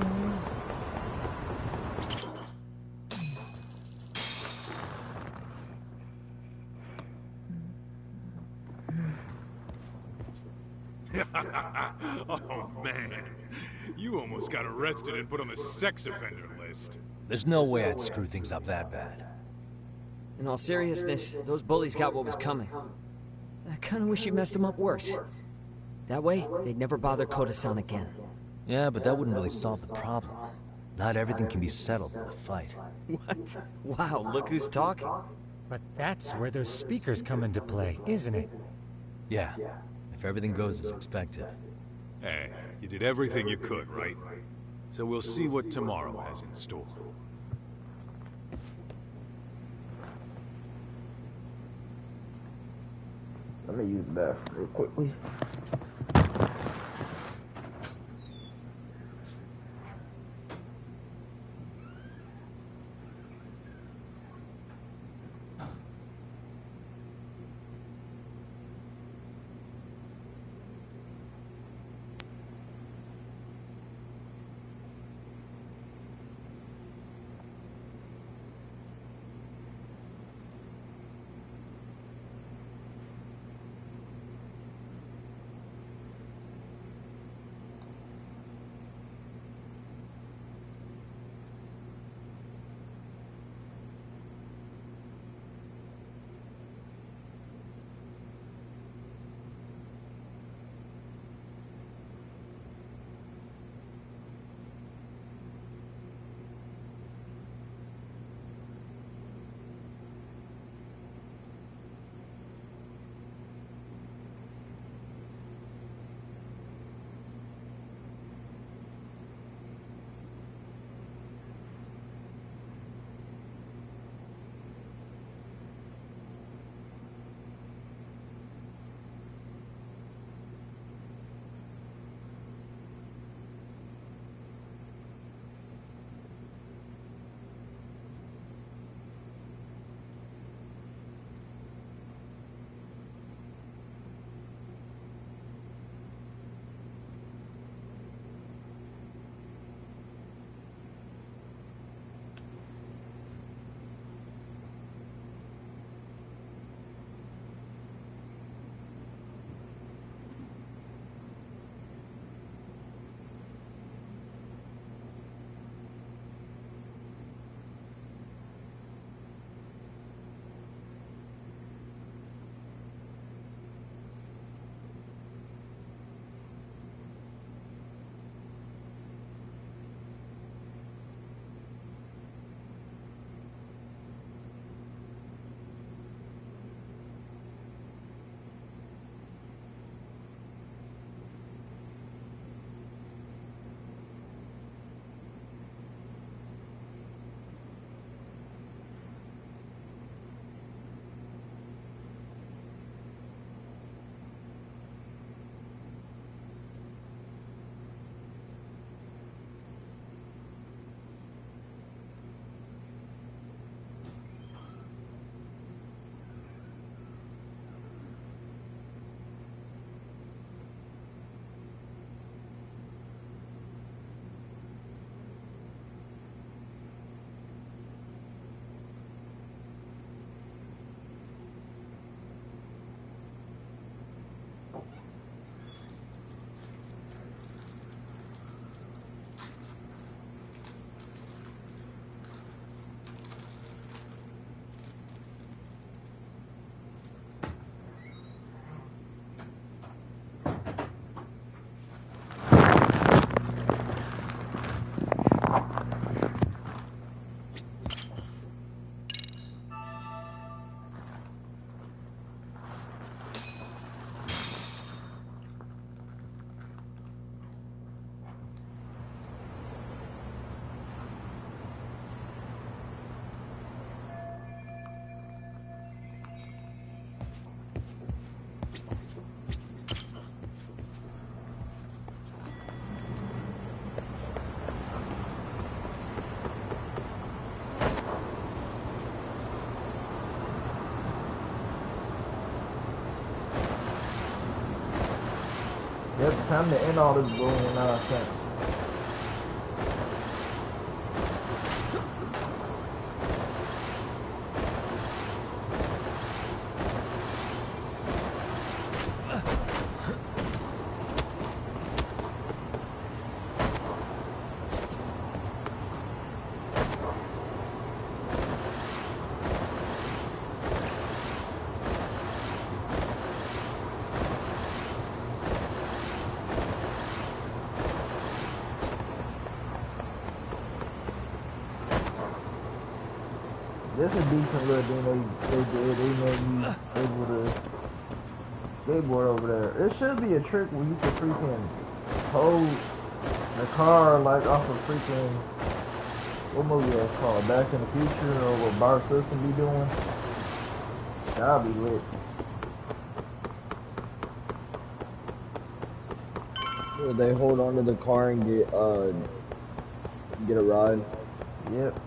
Oh man, you almost got arrested and put on the sex offender list. There's no way I'd screw things up that bad. In all seriousness, those bullies got what was coming. I kinda wish you messed them up worse. That way, they'd never bother Koda-san again. Yeah, but that wouldn't really solve the problem. Not everything can be settled with a fight. What? Wow, look who's talking. But that's where those speakers come into play, isn't it? Yeah, if everything goes as expected. Hey, you did everything you could, right? So we'll see what tomorrow has in store. Let me use the bathroom real quickly. Yep, time to end all this bullying nonsense. This is a decent little thing they did. They made you able to skateboard over there. It should be a trick where you can freaking hold the car like off of freaking, what movie that's called? Back in the Future, or what Bart Simpson be doing. That'll be lit. So they hold onto the car and get a ride. Yep.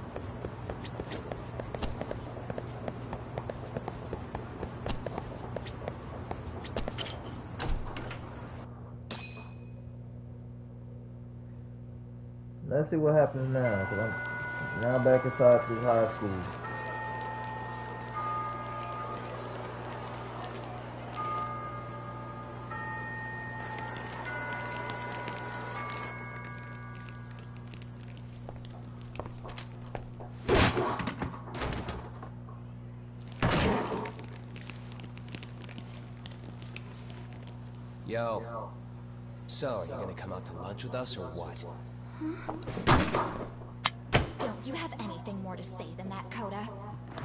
Let's see what happens now, because I'm now back inside this high school. Yo. So, you gonna come out to lunch with us or what? Don't you have anything more to say than that, Coda?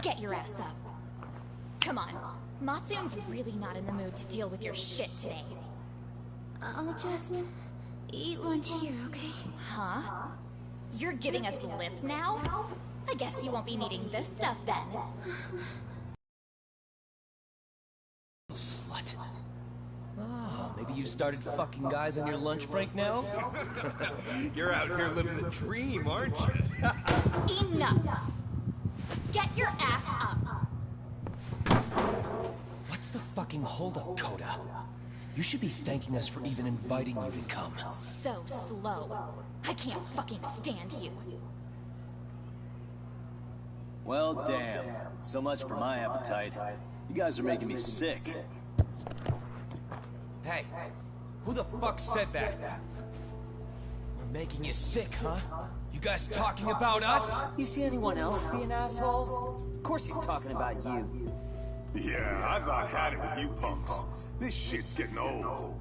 Get your ass up. Come on. Matsune's really not in the mood to deal with your shit today. I'll just eat lunch here, okay? Huh? You're giving us lip now? I guess you won't be needing this stuff then. Slut. Oh, maybe you started fucking guys on your lunch break now? You're out here living the dream, aren't you? Enough! Get your ass up! What's the fucking holdup, Coda? You should be thanking us for even inviting you to come. So slow. I can't fucking stand you. Well, damn. So much for my appetite. You guys are making me sick. Hey, who the fuck said that? We're making you sick, huh? You guys talking about us? You see anyone else being assholes? Of course he's talking about you. Yeah, I've about had it with you punks. This shit's getting old.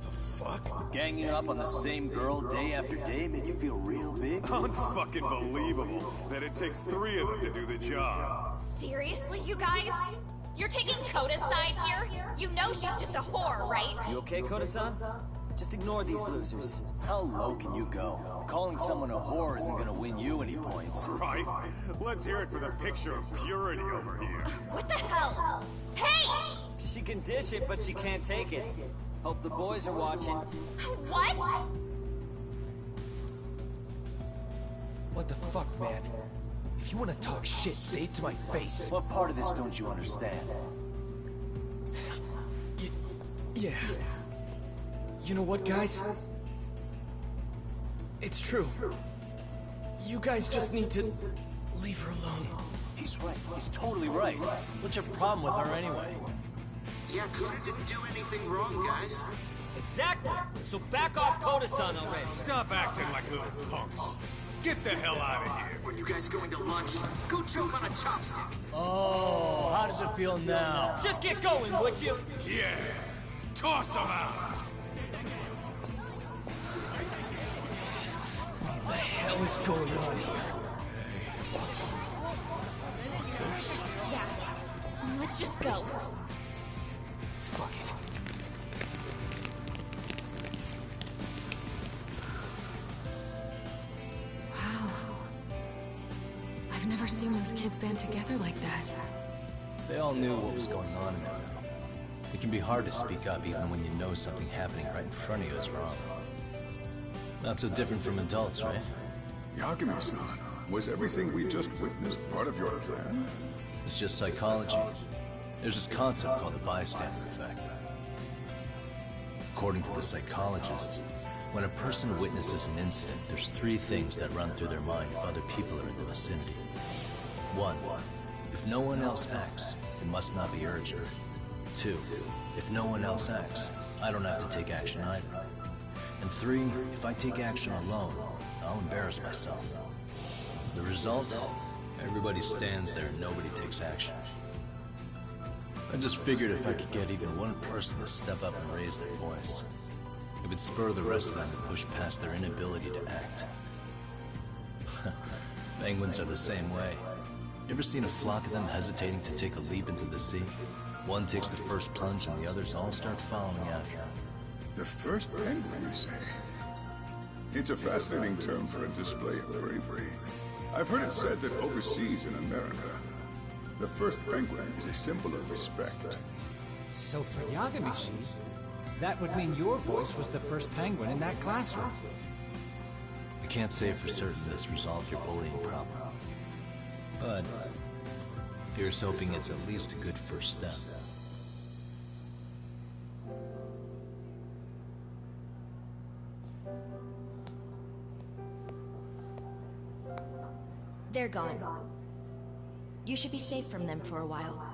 The fuck? Ganging up on the same girl day after day made you feel real big? Unfucking believable that it takes 3 of them to do the job. Seriously, you guys? You're taking Coda's side here? You know she's just a whore, right? You okay, Koda-san? Just ignore these losers. How low can you go? Calling someone a whore isn't gonna win you any points. Right? Let's hear it for the picture of purity over here. What the hell? Hey! She can dish it, but she can't take it. Hope the boys are watching. What? What the fuck, man? If you want to talk shit, say it to my face. What part of this don't you understand? Yeah. You know what, guys? It's true. You guys just need to leave her alone. He's right. He's totally right. What's your problem with her anyway? Yeah, Coda didn't do anything wrong, guys. Exactly. So back off Koda-san already. Stop acting like little punks. Get the hell out of here. When you guys going to lunch, go choke on a chopstick. Oh, how does it feel now? Just get going, would you? Yeah. Toss them out. What the hell is going on here? Hey, Watson. Fuck this. Yeah. Let's just go. Fuck it. Wow. I've never seen those kids band together like that. They all knew what was going on in there, though. It can be hard to speak up even when you know something happening right in front of you is wrong. Not so different from adults, right? Yagami-san, was everything we just witnessed part of your plan? It's just psychology. There's this concept called the bystander effect. According to the psychologists, when a person witnesses an incident, there's 3 things that run through their mind if other people are in the vicinity. 1. If no one else acts, it must not be urgent. 2. If no one else acts, I don't have to take action either. And 3, if I take action alone, I'll embarrass myself. The result? Everybody stands there and nobody takes action. I just figured if I could get even one person to step up and raise their voice, it would spur the rest of them to push past their inability to act. Penguins are the same way. You ever seen a flock of them hesitating to take a leap into the sea? One takes the first plunge and the others all start following after. The first penguin, you say? It's a fascinating term for a display of bravery. I've heard it said that overseas in America, the first penguin is a symbol of respect. So for Yagami-shi, that would mean your voice was the first penguin in that classroom. I can't say for certain this resolved your bullying problem. But here's hoping it's at least a good first step. They're gone. You should be safe from them for a while.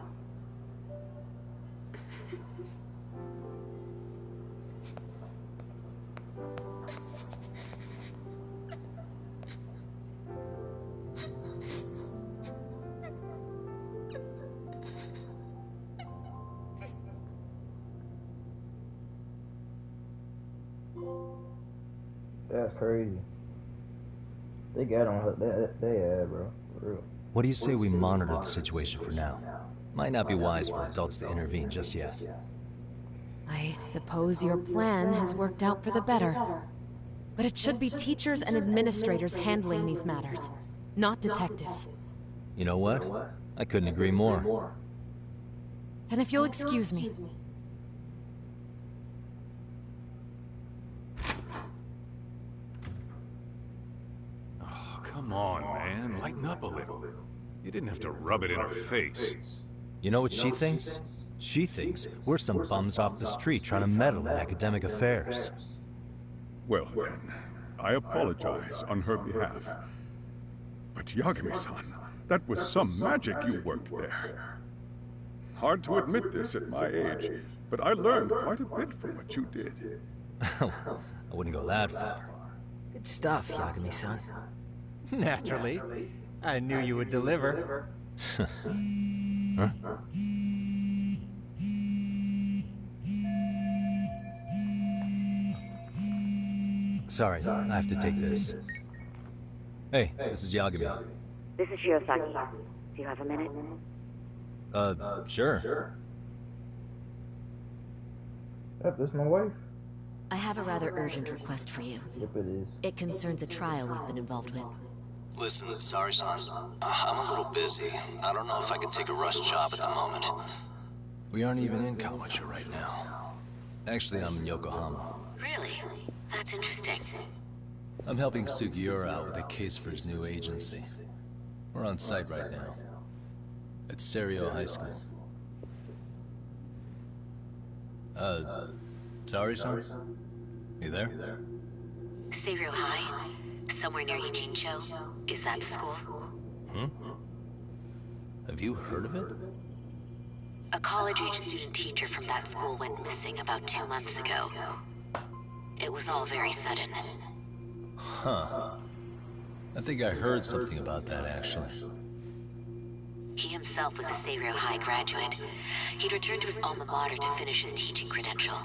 That's crazy. They got on her. They had, bro. For real. What do you say we monitor the situation for now? Might not be wise for adults to intervene just yet. I suppose your plan has worked out for the better. But it should be teachers and administrators handling these matters, not detectives. You know what? I couldn't agree more. Then if you'll excuse me. Come on, man. Lighten up a little. You didn't have to rub it in her face. You know what she thinks? She thinks we're some bums off the street trying to meddle in academic affairs. Well then, I apologize on her behalf. But Yagami-san, that was some magic you worked there. Hard to admit this at my age, but I learned quite a bit from what you did. I wouldn't go that far. Good stuff, Yagami-san. Naturally. I knew you would deliver. Huh? Sorry, I have to take this. Hey, this is Yagami. This is Shiosaki. Do you have a minute? Sure. Yep, this is my wife. I have a rather urgent request for you. Yep, it is. It concerns a trial we've been involved with. Listen, sorry, son. I'm a little busy. I don't know if I could take a rush job at the moment. We aren't even in Kawacha right now. Actually, I'm in Yokohama. Really? That's interesting. I'm helping Sugiura out with a case for his new agency. We're on site right now. At Serio High School. Sorry, son? You there? Serio High? Somewhere near Ijincho? Is that the school? Have you heard of it? A college-age student teacher from that school went missing about 2 months ago. It was all very sudden. Huh. I think I heard something about that, actually. He himself was a Serio High graduate. He'd returned to his alma mater to finish his teaching credential.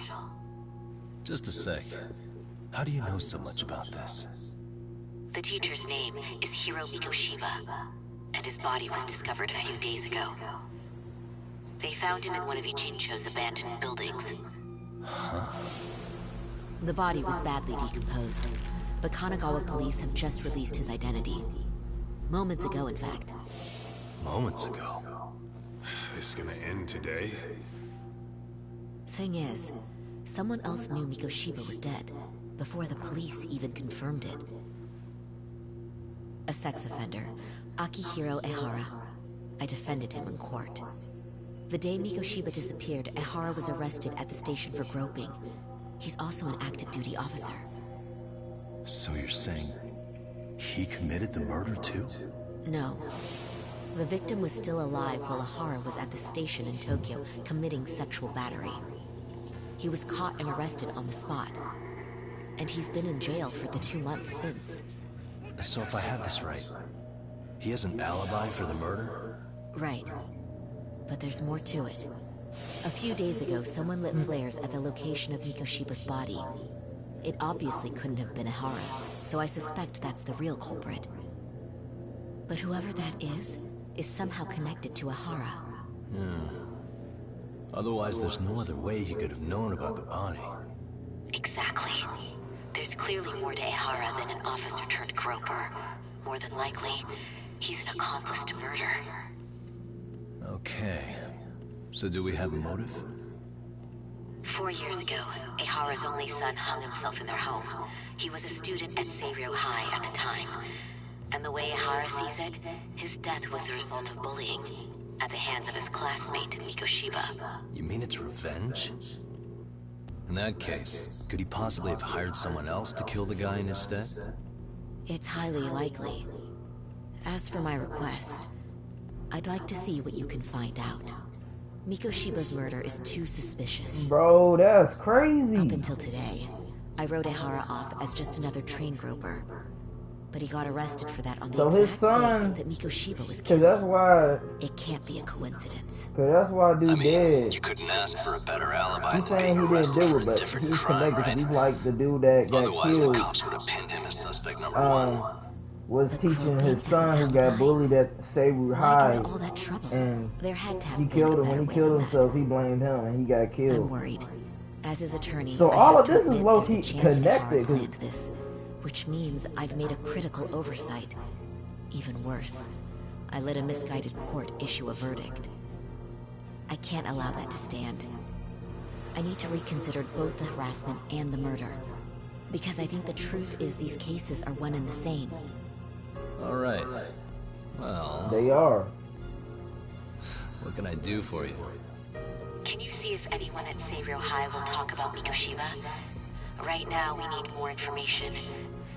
Just a sec. How do you know so much about this? The teacher's name is Hiro Mikoshiba, and his body was discovered a few days ago. They found him in one of Ijincho's abandoned buildings. Huh? The body was badly decomposed, but Kanagawa police have just released his identity. Moments ago, in fact. Moments ago? This is gonna end today? Thing is, someone else knew Mikoshiba was dead, before the police even confirmed it. A sex offender, Akihiro Ehara. I defended him in court. The day Mikoshiba disappeared, Ehara was arrested at the station for groping. He's also an active duty officer. So you're saying he committed the murder too? No. The victim was still alive while Ahara was at the station in Tokyo committing sexual battery. He was caught and arrested on the spot. And he's been in jail for the 2 months since. So if I have this right, he has an alibi for the murder? Right. But there's more to it. A few days ago, someone lit flares at the location of Mikoshiba's body. It obviously couldn't have been Ahara, so I suspect that's the real culprit. But whoever that is somehow connected to Ahara. Otherwise, there's no other way he could have known about the body. Exactly. There's clearly more to Ahara than an officer turned groper. More than likely, he's an accomplice to murder. Okay. So do we have a motive? 4 years ago, Ahara's only son hung himself in their home. He was a student at Seiryo High at the time. And the way Ahara sees it, his death was the result of bullying at the hands of his classmate, Mikoshiba. You mean it's revenge? In that case, could he possibly have hired someone else to kill the guy in his stead? It's highly likely. As for my request, I'd like to see what you can find out. Mikoshiba's murder is too suspicious. Bro, that's crazy. Up until today, I wrote Ahara off as just another train groper. But he got arrested for that on the exact day that Mikoshiba was killed. That's why... It can't be a coincidence. Cause that's why dude dead. You couldn't ask for a better alibi than being arrested for a different crime, right? He's like the dude that got Otherwise, killed. the cops would have pinned him as suspect number one. Was teaching his son who got bullied at Seiryo High, and he killed him. When he killed himself, he blamed him, and he got killed. I'm worried. As his attorney, so all of this is low-key connected. Which means I've made a critical oversight. Even worse, I let a misguided court issue a verdict. I can't allow that to stand. I need to reconsider both the harassment and the murder. Because I think the truth is these cases are one and the same. Alright. Well... They are. What can I do for you? Can you see if anyone at Seiryo High will talk about Mikoshiba? Right now, we need more information.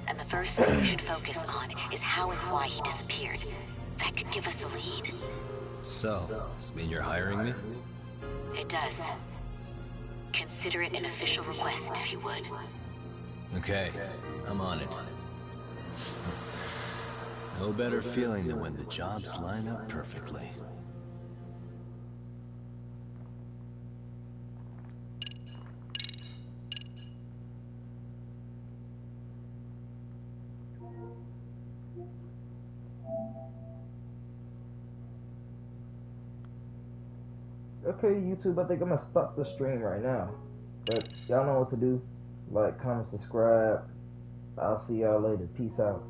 And the first thing we should focus on is how and why he disappeared. That could give us a lead. So, does this mean you're hiring me? It does. Consider it an official request, if you would. Okay, I'm on it. No better feeling than when the jobs line up perfectly. Okay, YouTube, I think I'm gonna stop the stream right now. But y'all know what to do. Like, comment, subscribe. I'll see y'all later. Peace out.